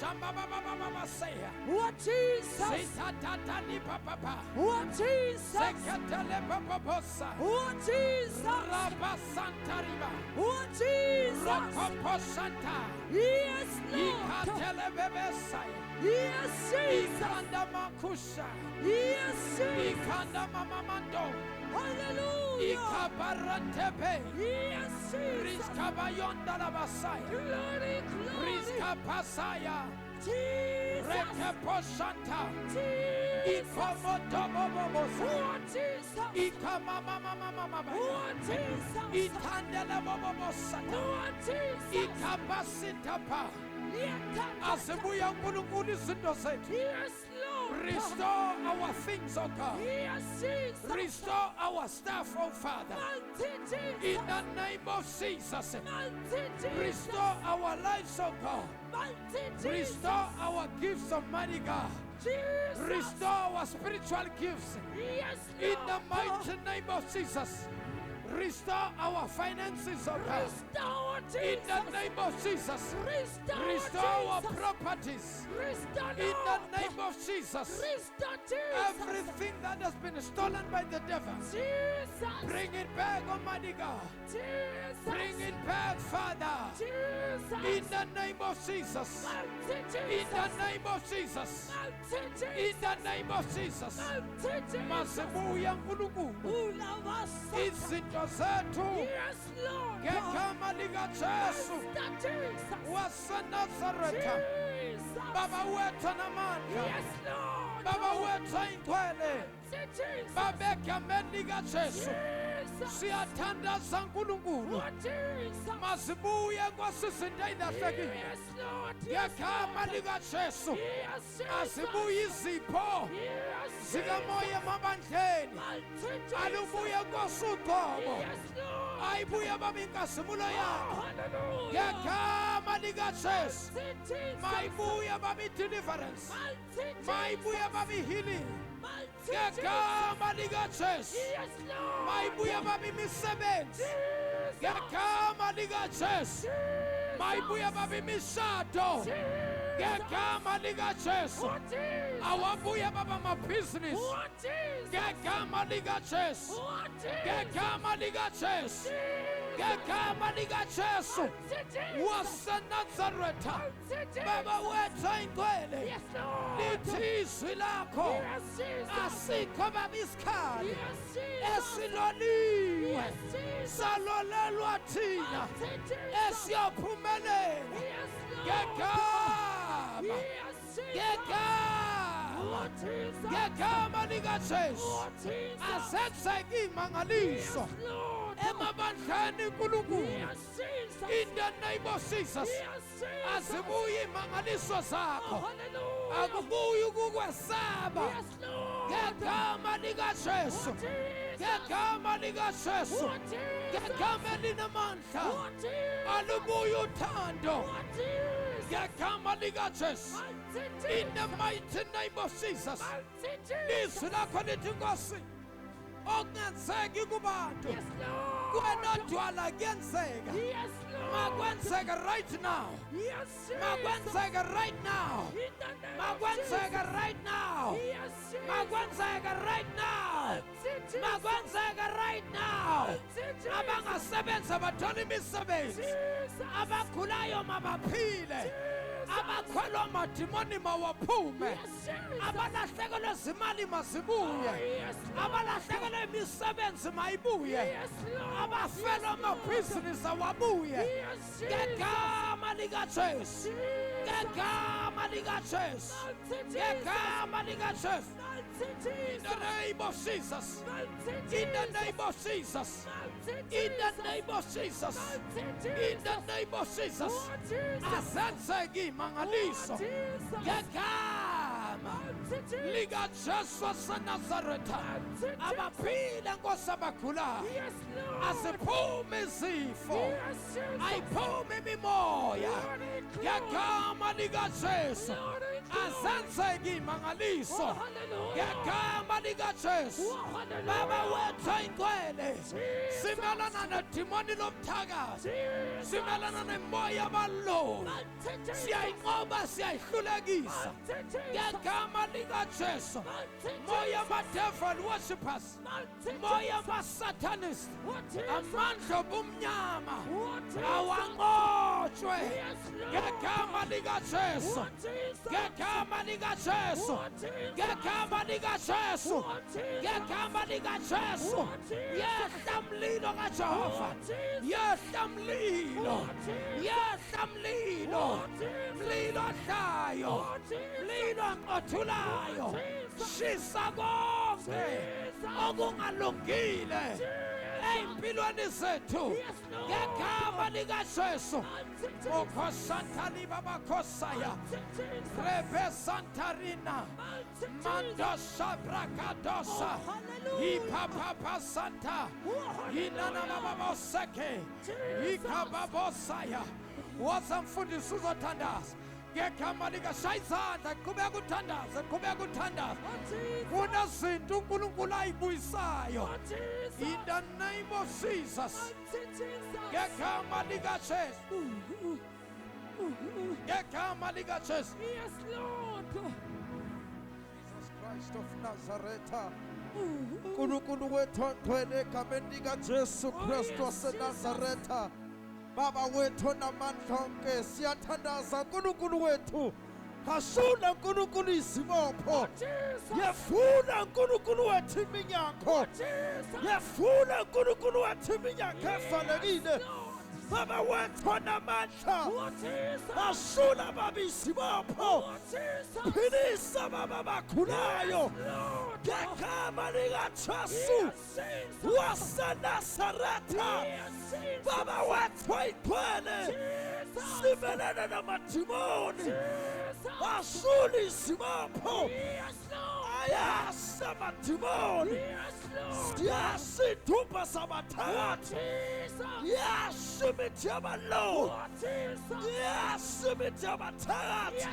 Shamba Baba Baba say. What Jesus? Sitatani Papa. What Jesus? Sekatele Papa Bossa. What Jesus? Rabba Santa Riba. What Jesus? Rokopo Santa. Yes, Lord. Ikatele Bebesaya. Yes, Jesus. Ikanda Makusha. Yes, Jesus. Ikanda Mamamando. Hallelujah. Ikabarantepe. Yes, Jesus. Riskabayonda la Basaya. Glory, glory. Riskapasaya. Jesus. Rekeposhanta. Jesus. Ikomotobobobosa. What Jesus? Ikamamamamamama. What Jesus? Itandela bobobosata. What Jesus? Ikapasitapa. Yes, Asibuya nkulunkulu izinto zethu. Lord. Restore our things, oh God. Yes, Jesus. Restore our stuff, oh Father. In the name of Jesus. Restore our lives, oh God. Restore our gifts, Almighty God. Restore our spiritual gifts. Yes, In the mighty name of Jesus. Restore our finances, oh God. Restore, In Jesus. the name of Jesus. Restore, Restore our Jesus. properties. Restore, In the Lord. name of Jesus. Restore, Jesus. Everything that has been stolen by the devil. Jesus. Bring it back, Almighty God. Jesus. Bring it back, Father. Jesus. In the name of Jesus. In the name of Jesus. In the name of Jesus. Masibuya nkulunkulu. Izinto zethu. Yes, Lord. Ngegama likaJesu waseNazaretha. Baba wethu namandla. Yes, Lord. Baba wethu ayingcwele. Jesus. Baba egameni likaJesu. Jesus. Siyathandaza nkulunkulu. What Jesus. Masibuye kwasizinto ezilahlekile. Yes, Lord. Yes, Ngegama likaJesu. Yes, Jesus. Asibuye izipho Yes, zikamoya emabandleni. Alubuye kosuqobo. Yes, Lord. Ayibuye baba inkazimulo yakho. Hallelujah. Ngegama likaJesu. Jesus. Mayibuye baba i-deliverance. Mayibuye baba i-healing. Jesus. Ngegama likaJesu. Yes, Lord. Mayibuye baba imisebenzi. Jesus. Ngegama likaJesu. Mayibuye baba imishado. Ngegama likaJesu. What is? Awabuye baba amabhizinisi. What is? Ngegama likaJesu. What is? Ngegama likaJesu. Ngegama likaJesu waseNazaretha. Baba wethu ayingcwele. Yes, Lord. Lithi izwi lakho Yes, Jesus. asikho baba isikhali Yes, Jesus. esiloliwe Yes, Jesus. salolelwa thina esiyaphumelela Yes, Lord. ngegama Yes, Jesus. ngegama What is? ngegama likaJesu What is? asenzeke imangaliso Yes, Lord. emabandleni uNkulunkulu. Yes, Jesus. In the name of Jesus. Yes, Jesus. Azibuye imangaliso zakho. Hallelujah. Akubuyi ukukwesaba. Yes, Lord. Ngegama likaJesu. What is? Ngegama likaJesu. What is? Ngegama elinamandla. What is? Alubuye uthando. What is? Ngegama likaJesu. In the mighty name of Jesus. Lizwi lakho lithi Nkosi, okungenzeki kubantu Yes, Lord. kuwena odwala kuyenzeka. Yes, Lord. Makwenzeka right now. Yes, Jesus. Makwenzeka right now. In the name of Makwenzeka right now. Jesus. Yes, Jesus. Makwenzeka right now. Jesus. Makwenzeka right now. Jesus. Abangasebenza bathola imisebenzi. Jesus. Abagulayo mabaphile. abakhwelwa amadimoni mawaphume, abalahlekelwe zimali mazibuye, abalahlekelwe imisebenzi mayibuye, abafelwa amabhizinisi awabuye, ngegama likaJesu, ngegama likaJesu, ngegama likaJesu. In the name of Jesus, in the name of Jesus, in the name of Jesus, in the name of Jesus, azenzeke imangaliso ngegama likaJesu waseNazaretha, abaphile Nkosi abagulayo, aziphume izifo, ayiphume imimoya ngegama likaJesu, azenzeke imangaliso ngegama likaJesu. Baba wethu ingcwele, simelana nedimoni lomthakazi, simelana nemoya yabaloyi, siyayinqoba siyayihlulekisa ngegama likaJesu. Moya ama-devil worshippers, moya ama-satanist, amandla obumnyama awanqotshwe ngegama likaJesu, ngegama likaJesu, ngegama likaJesu, ngegama likaJesu. Yehla mlilo kaJehova, yehla mlilo, yehla mlilo, mlilo odlayo, mlilo oqothulayo, shisa konke okungalungile ey'mpilweni zethu ngegama likaJesu. Mokhosantali babakhosaya, Rebe Santarina, Mandosa Brakadosa, Ipapapa Santa, Inana Baboseke, Ikababosaya. Wazamfundisi uzothandaza ngegama likaJesu. Qhubeka ukuthandaza, qhubeka ukuthandaza. Kunezinto uNkulunkulu ayibuyisayo. In the name of Jesus, ngegama likaJesu, ngegama likaJesu. Yes, Lord. Jesus Christ of Nazareth, uNkulunkulu wethu ongcwele egameni likaJesu Kristu waseNazaretha, Baba wethu onamandla onke, siyathandaza uNkulunkulu wethu. Kasula uNkulunkulu izibopho, yefuna uNkulunkulu wethu iminyango, yefuna uNkulunkulu wethu iminyango evalekile. Baba wethu onamandla, kasula Baba izibopho, philisa Baba abagulayo ngegama likaJesu waseNazaretha. Baba wethu oyigcwele, simelana namadimoni, asula izibopho, ayasa amadimoni, siyasidumba sabathakathi, yasa imithi yabaloyi, yasa imithi yabathakathi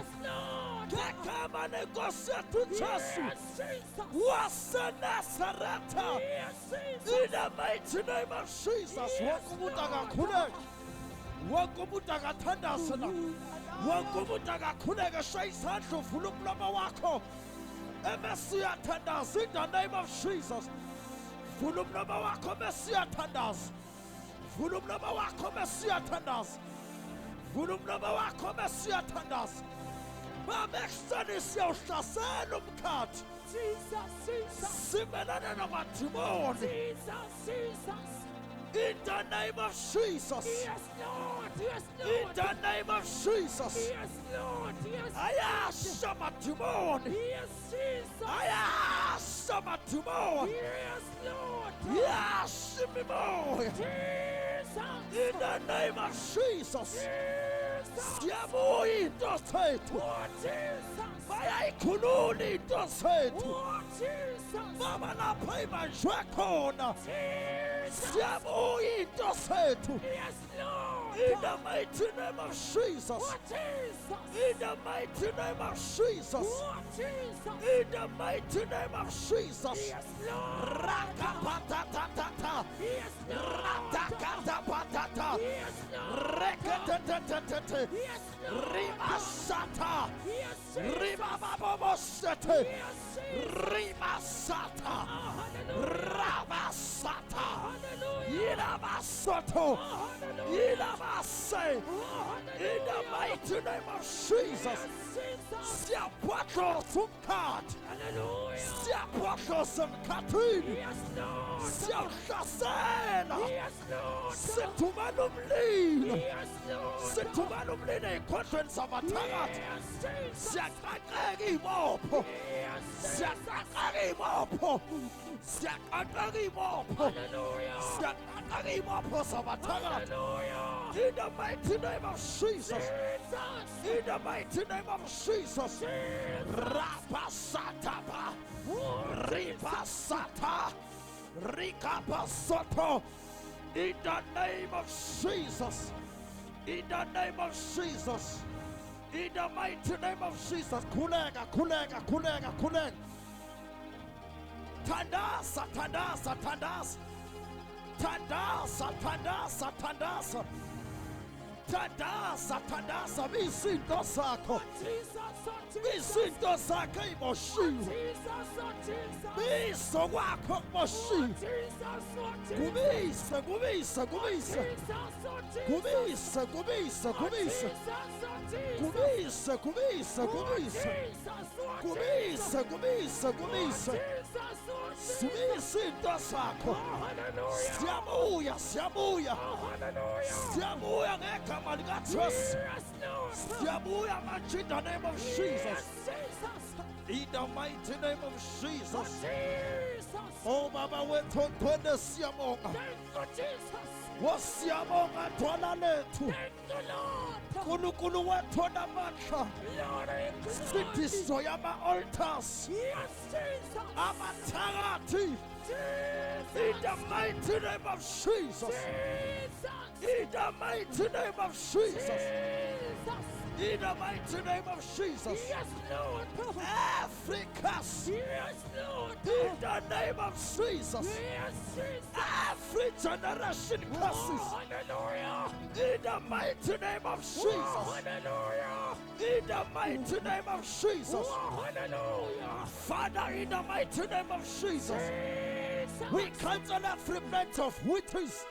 ngegama lenkosi yethu uJesu waseNazaretha. In the mighty name of Jesus, wonke umuntu akakhuleke, wonke umuntu akathandaze la, wonke umuntu akakhuleke, shaya izandla uvule umlomo wakho emesiyathandaza. In the name of Jesus, vula umlomo wakho mesiyathandaza, vula umlomo wakho mesiyathandaza, vula umlomo wakho mesiyathandaza. Baba ekuseni siyawuhlasela umkhathi, simelana namadimoni. In the name of Jesus. Yes, Lord. Yes, Lord. In the name of Jesus. Yes, Lord. Yes, Ayasha madimoni. yes, Jesus. Ayasha madimoni. Yes, Lord. Yes, mimoya. Jesus. In the name of Jesus. Jesus. Siyabuya into zethu. Oh, Jesus. Bayayikhulula into zethu. Oh, Jesus. Baba lapha ibanjwe khona. Jesus. Siyabuya into zethu. Yes, Lord. In the mighty name of Jesus. Oh, Jesus. In the mighty name of Jesus. Oh, Jesus. In the mighty name of Jesus. Yes, Lord. Rakapatatata. Yes, Lord. Ratakatapatata. Yes, Lord. Reketetetetete. Yes, Lord. Rimasata. Yes, Jesus. Rimababobosete. Yes, Jesus. Rimasata. Hallelujah. Rabasata. Hallelujah. Ira Ilabasoto. Ilabase. In the mighty name of Jesus. Siapatro sumkat. Siapatro sumkatin. Siapasena. Situmanumlin. Situmanumlin a conference of attack. Siakagi mopo. Siakagi mopo. Siakagi mopo. Siakagi mopo sabatana. In the mighty name of Jesus. In the mighty name of Jesus. Rapasatapa. Ripasata. Rikapasoto. In the name of Jesus. In the name of Jesus. In the mighty name of Jesus. Kulega, kulega, kulega, kulega. Tandasa, tandasa, tandasa. Tandasa, tandasa, tandasa. Tandasa, tandasa. Visinto sako. Visinto sako imoshiwa. Viso wako moshiwa. Gumisa, gumisa, gumisa. Gumisa, gumisa, gumisa. Gumisa, gumisa, gumisa. Gumisa, gumisa, gumisa. Visinto sako. Siamuya, siamuya. Siamuya ngegama likaJesu. Siamuya manje in the name of Jesus. In the mighty name of Jesus. Oh Baba wethu nthole siyabonga. Wasiyabonga Thwana lethu. Nkulunkulu wethu namandla. Sithi soya ama-altars. Amathakathi. In the mighty name of Jesus. In the mighty name of Jesus. In the mighty name of Jesus. Yes, Lord. Every curse. Yes, Lord. In the name of Jesus. Yes, Jesus. Every generation curses. Hallelujah. In the mighty name of Jesus. Hallelujah. In the mighty name of Jesus. Hallelujah. Father, in the mighty name of Jesus. We cancel every plot of witches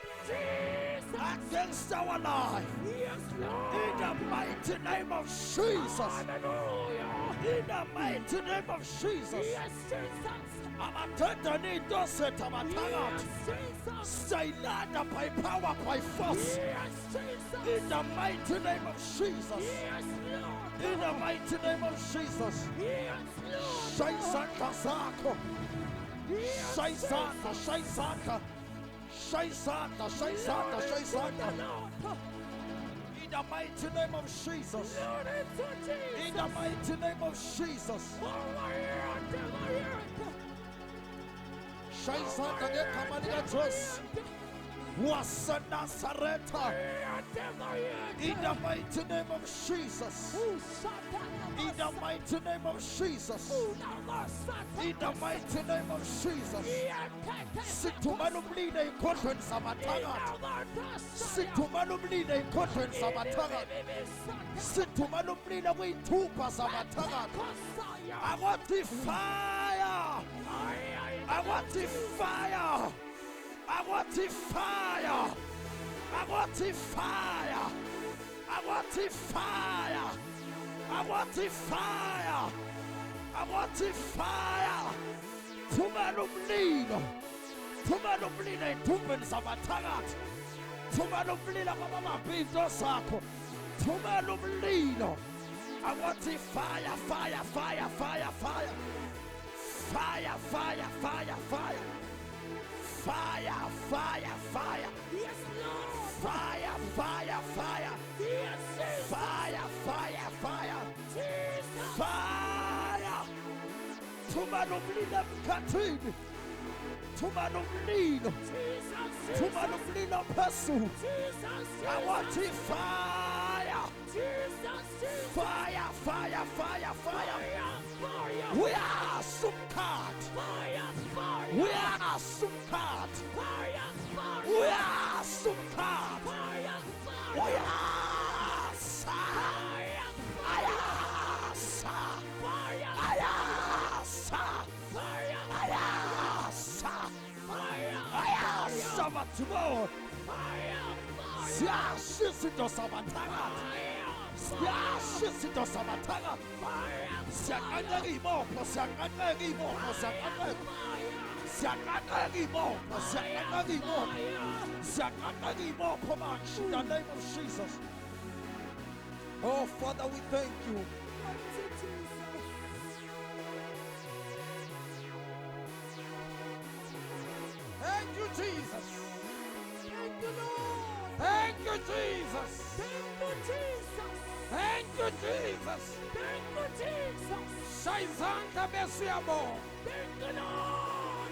against our life. Yes, Lord. In the mighty name of Jesus. Hallelujah. In the mighty name of Jesus. Yes, Jesus. Amatenda nidoseta matanga. Yes, Jesus. Sailanda by power, by force. Yes, Jesus. In the mighty name of Jesus. Yes, Lord. In the mighty name of Jesus. Yes, Lord. Shaisanta Sako. Shaisanta, Shaisanta. Shaisanta, Shaisanta, Shaisanta. In the mighty name of Jesus. In the mighty name of Jesus. Shaisanta ngegama likaJesu. waseNazareta. In the mighty name of Jesus. In the mighty name of Jesus. In the mighty name of Jesus. Sithumela umlilo ey'nkondlweni zabathakathi. Sithumela umlilo ey'nkondlweni zabathakathi. Sithumela umlilo kwiy'thupha zabathakathi. I want the fire. I want the fire. I want the fire. I want the fire. I want the fire. I want the fire. I want the fire. Thumela umlilo. Thumela umlilo ey'thumbeni zabathakathi. Thumela umlilo kwabamabhizo sakho. Thumela umlilo. I want the fire, fire, fire, fire, fire. Fire, fire, fire, fire. Fire, fire, fire. Yes, Lord. Fire, fire, fire. Yes, Jesus. Fire, fire, fire. Jesus. Fire. Thumela umlilo emkhathini. Thumela umlilo. Jesus. Thumela umlilo phezulu. Jesus. I want the fire. Jesus. Fire, fire, fire, fire. Fire. We are Sumkat. Fire. Fire. We are Sumkat. Fire. Fire. We are Sumkat. Fire. We Fire. are Sa. Fire. Ayasa. Fire. Ayasa. Fire. Ayasa. Fire. Ayasa abazibayo siyashisa into sabathakathi siyashisa into sabathakathi siyaqaqeka iy'bopho siyaqaqeka iy'bopho siyaqaqeka siyaqaqeka iy'bopho siyaqaqeka iy'bopho siyaqaqeka iy'bopho manje in the name of Jesus. Oh Father, we thank you. Thank you, Jesus. Thank you, Lord. Thank you, Jesus. Thank you, Jesus. Thank you, Jesus. Thank you, Jesus. Shayizandla besiyabonga. Thank you, Lord.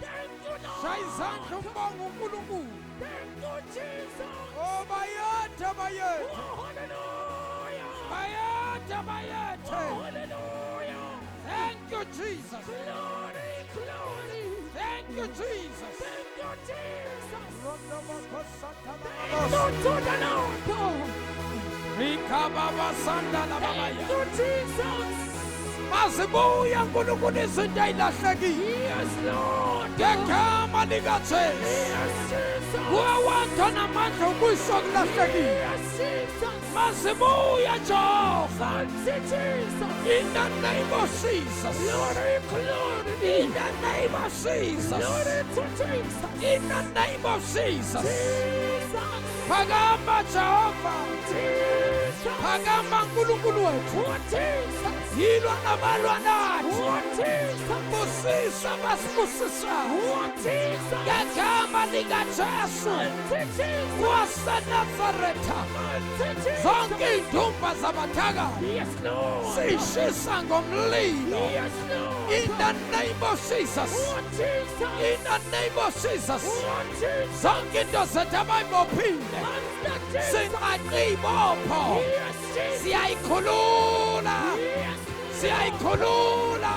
Thank you, Lord. Shayizandla umbonga uNkulunkulu. Thank you, Jesus. Oh, bayethe bayethe. Oh, hallelujah. Bayethe bayethe. Oh, hallelujah. Thank you, Jesus. Glory, glory. Thank you, Jesus. Thank you, Jesus. Thank you, Jesus. Mazibuya nkulunkulu izinto ezilahlekile. Yes, Lord. Ngegama likaJesu. Yes, Jesus. Kuwawakha namandla ukuyiswa okulahlekile. Yes, Jesus. Mazibuya Jehova. Thank you, Jesus. In the name of Jesus. Glory, glory. In the name of Jesus. Glory to Jesus. In the name of Jesus. Jesus. Phakama Jehova. Jesus. Phakama nkulunkulu wethu. Jesus. Yilwa nabalwa nathi. Busisa basibusisa. Ngegama likaJesu waseNazaretha. Zonke iy'ndumba zabathakathi siyishisa ngomlilo. In the name of Jesus. In the name of Jesus. Zonke into zethu abayibophile sinqaqe ibopho. Siyayikhulula. Siyayikhulula.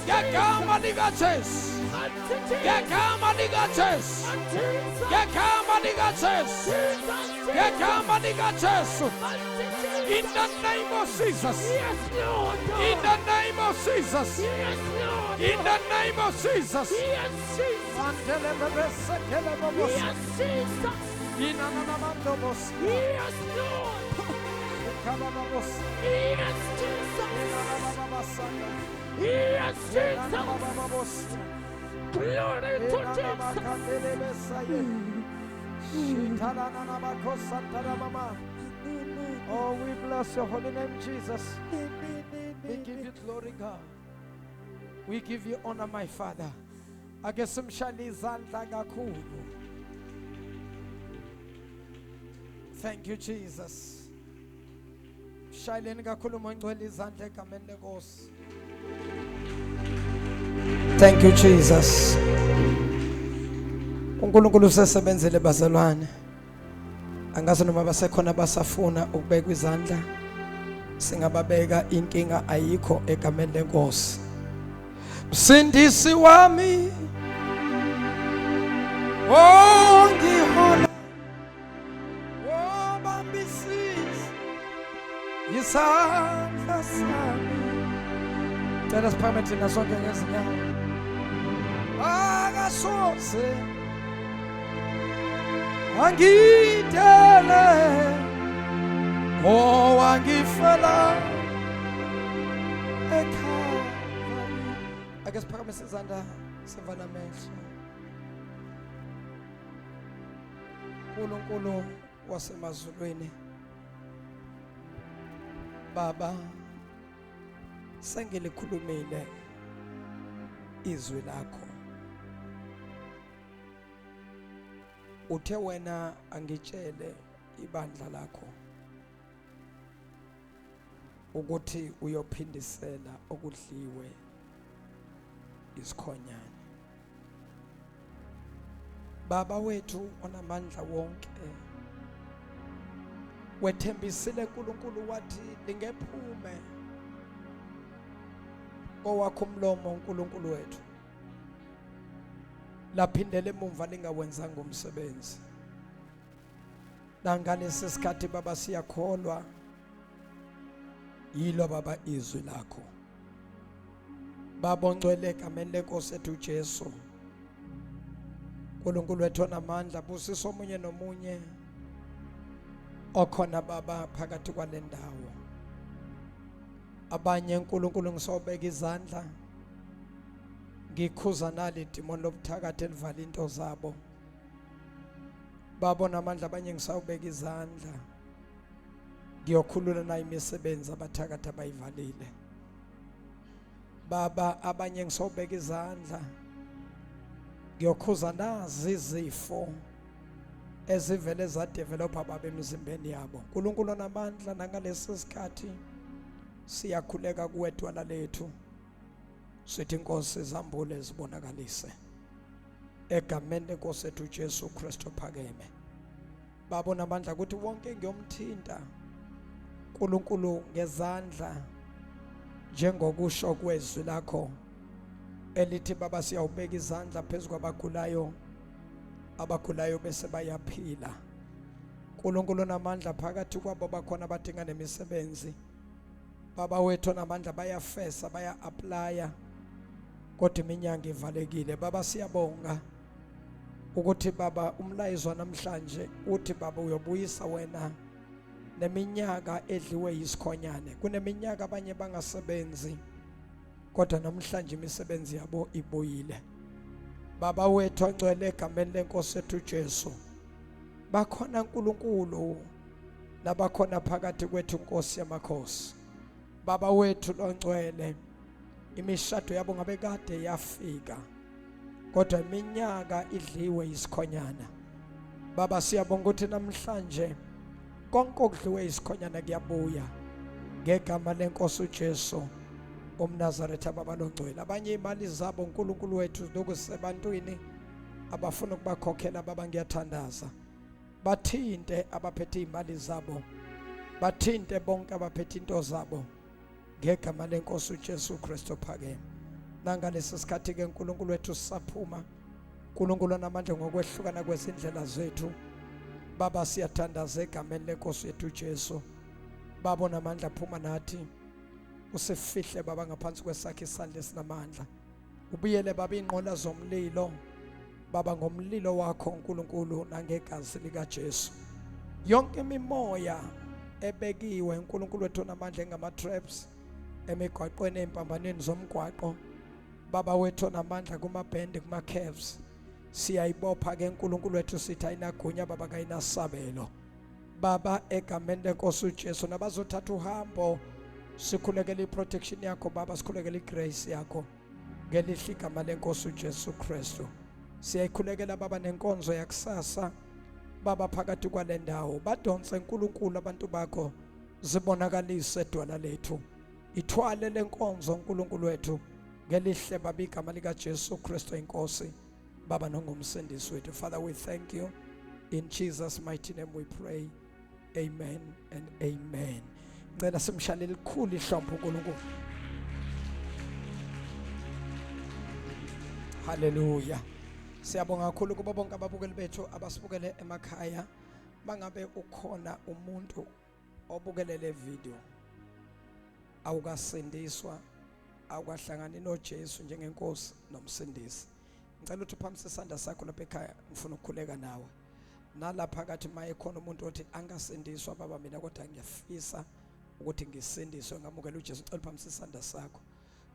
Ngegama likaJesu. Ngegama likaJesu. Ngegama likaJesu. Ngegama likaJesu. In the name of Jesus. In the name of Jesus. In the name of Jesus. Yes, Lord. Yes, Jesus. Yes, Jesus. Glory to Jesus. Oh, we bless your holy name, Jesus. We give you glory, God. We give you honor, my Father. Thank you, Jesus. Thank you, Jesus. uNkulunkulu usesebenzile bazalwane. Angazi noma basekhona basafuna ukubeka izandla. Singababeka, inkinga ayikho egameni lenkosi. Msindisi wami. Oh, ngihola. Oh, bambisisa. Yisandla sami. Cela siphakame thina sonke ngezinyawo. Akasoze angidele owangifela ekhaya. Ake siphakamise izandla sivala amehlo. uNkulunkulu wasemazulwini, Baba, sengilikhulumile izwi lakho. Uthe wena angitshele ibandla lakho ukuthi uyophindisela okudliwe isikhonyane. Baba wethu onamandla wonke, wethembisile uNkulunkulu wathi lingephume owakho umlomo uNkulunkulu wethu laphindele emumva lingawenzanga umsebenzi. Nangalesi sikhathi Baba siyakholwa yilo Baba izwi lakho. Baba ongcwele egameni lenkosi ethu uJesu, uNkulunkulu wethu onamandla busisa omunye nomunye okhona baba phakathi kwale ndawo. Abanye uNkulunkulu ngisawubeka izandla ngikhuza nali demon lobuthakathi elivala into zabo. Babona amandla abanye ngisawubeka izandla ngiyokhulula nayo imisebenzi abathakathi abayivalile. Baba abanye ngisawubeka izandla ngiyokhuza nazi izifo ezivele zadevelopa baba emzimbeni yabo. uNkulunkulu onamandla nangalesi sikhathi siyakhuleka kuwe dwala lethu. Sithi inkosi izambule zibonakalise egameni lenkosi yethu uJesu Kristu phakeme. Baba onamandla ukuthi wonke ngiyomthinta uNkulunkulu ngezandla njengokusho kwezwi lakho elithi baba siyawubeka izandla phezulu kwabagulayo, abagulayo bese bayaphila. uNkulunkulu onamandla phakathi kwabo bakhona abadinga nemisebenzi. Baba wethu onamandla bayafesa baya-aplya kodwa iminyango ivalekile. Baba siyabonga ukuthi baba umlayezo namhlanje uthi baba uyobuyisa wena neminyaka edliwe yisikhonyane. Kuneminyaka abanye bangasebenzi kodwa namhlanje imisebenzi yabo ibuyile. Baba wethu ongcwele egameni lenkosi yethu uJesu, bakhona uNkulunkulu nabakhona phakathi kwethu Nkosi yamakhosi. Baba wethu longcwele, imishado yabo ngabe kade yafika kodwa iminyaka idliwe yisikhonyana. Baba siyabonga ukuthi namhlanje konke okudliwe yisikhonyana kuyabuya ngegama lenkosi uJesu umNazaretha. Baba longcwele, abanye imali zabo uNkulunkulu wethu zokusebantwini abafuna ukubakhokhela. Baba ngiyathandaza, bathinte abaphethe imali zabo, bathinte bonke abaphethe into zabo ngegama lenkosi uJesu Kristu phakeme. Nangalesi sikhathi ke uNkulunkulu wethu sisaphuma, uNkulunkulu onamandla ngokwehlukana kwezindlela zethu. Baba siyathandaza egameni lenkosi yethu uJesu. Baba onamandla phuma nathi, usifihle baba ngaphansi kwesakhe isandla esinamandla. Ubuyele baba inqola zomlilo baba ngomlilo wakho uNkulunkulu nangegazi lika Jesu. Yonke imimoya ebekiwe uNkulunkulu wethu onamandla engama traps emigwaqweni empambanweni zomgwaqo, baba wethu onamandla kumabhendi kuma caves, siyayibopha ke uNkulunkulu wethu sithi ayinagunya baba kayinasabelo. Baba egameni lenkosi uJesu nabazothatha uhambo, sikhulekela iprotection yakho baba, sikhulekela igrace yakho ngelihle igama lenkosi uJesu Kristu. Siyayikhulekela baba nenkonzo yakusasa baba phakathi kwale ndawo, badonse uNkulunkulu abantu bakho zibonakalise edwala lethu. Ithwale lenkonzo uNkulunkulu wethu ngelihle baba igama lika Jesu Kristu inkosi baba nongumsindisi wethu. Father, we thank you in Jesus mighty name we pray, amen and amen. Ngicela simshalele likhulu ihlombe uNkulunkulu. Hallelujah. Siyabonga kakhulu kubo bonke ababukeli bethu abasibukele emakhaya. Mangabe ukhona umuntu obukele le video awukasindiswa, awukahlangani noJesu njengenkosi nomsindisi, ngicela ukuthi uphamise isandla sakho lapha ekhaya, ngifuna ukukhuleka nawe. Nalapha phakathi maye khona umuntu othi angasindiswa baba mina kodwa ngiyafisa ukuthi ngisindiswe ngamukela uJesu, ngicela uphamise isandla sakho,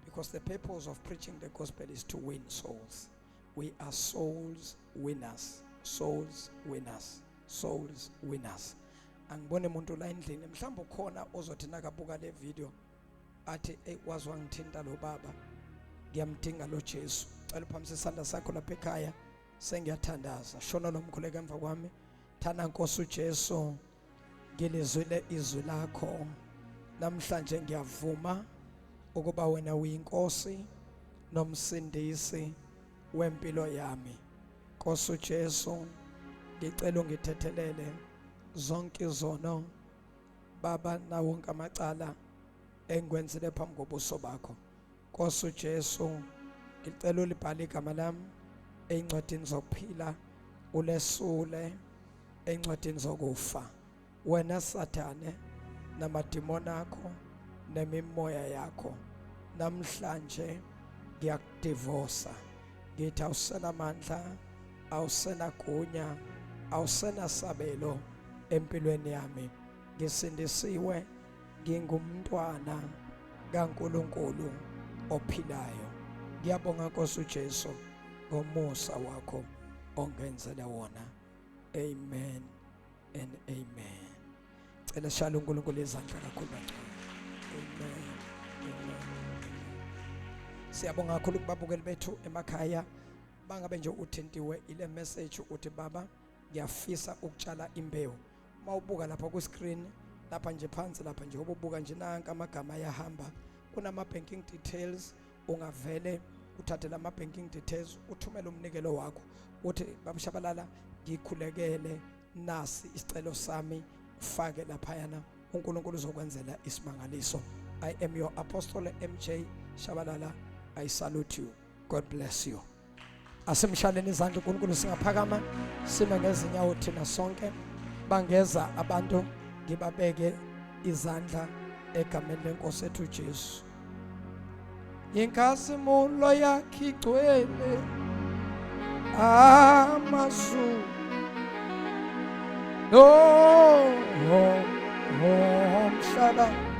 because the purpose of preaching the gospel is to win souls. We are souls winners, souls winners, souls winners. Angibone umuntu la endlini mhlawumbe ukhona ozothi nakabuka le video athi wazi wangithinta lo baba, ngiyamdinga lo Jesu. Cela uphamise isandla sakho lapha ekhaya, sengiyathandaza. Shona nomkhuleka emva kwami. Thana Nkosi uJesu, ngilizwile izwi lakho namhlanje, ngiyavuma ukuba wena uyinkosi nomsindisi wempilo yami. Nkosi uJesu, ngicela ungithethelele zonke izono baba na wonke amacala engikwenzile phambi kobuso bakho. Nkosi uJesu, ngicela ulibhale igama lami encwadini zokuphila, ulesule encwadini zokufa. Wena Sathane namadimoni akho nemimoya yakho, namhlanje ngiyakudivosa, ngithi awusenamandla, awusenagunya, awusenasabelo empilweni yami. Ngisindisiwe, ngingumntwana kaNkulunkulu ophilayo. Ngiyabonga Nkosi uJesu ngomusa wakho ongenzele wona. Amen and amen. Cela shala uNkulunkulu izandla kakhulu bangcwele. Amen. Amen. Siyabonga kakhulu kubabukeli bethu emakhaya. Bangabe nje uthintiwe ile message uthi baba ngiyafisa ukutshala imbewu. Mawubuka lapha ku screen lapha nje phansi lapha nje ububuka nje nanka amagama ayahamba. Kunama banking details, ungavele uthathe lama banking details uthumele umnikelo wakho uthi baba Shabalala ngikhulekele nasi isicelo sami ufake lapha yana uNkulunkulu uzokwenzela isimangaliso. I am your apostle MJ Shabalala. I salute you. God bless you. Asimshaleni izandla uNkulunkulu singaphakama sime ngezinyawo thina sonke. Bangeza abantu ngibabeke izandla egameni lenkosi ethu Jesu. Inkazimulo yakhe igcwele amazulu no mhlaba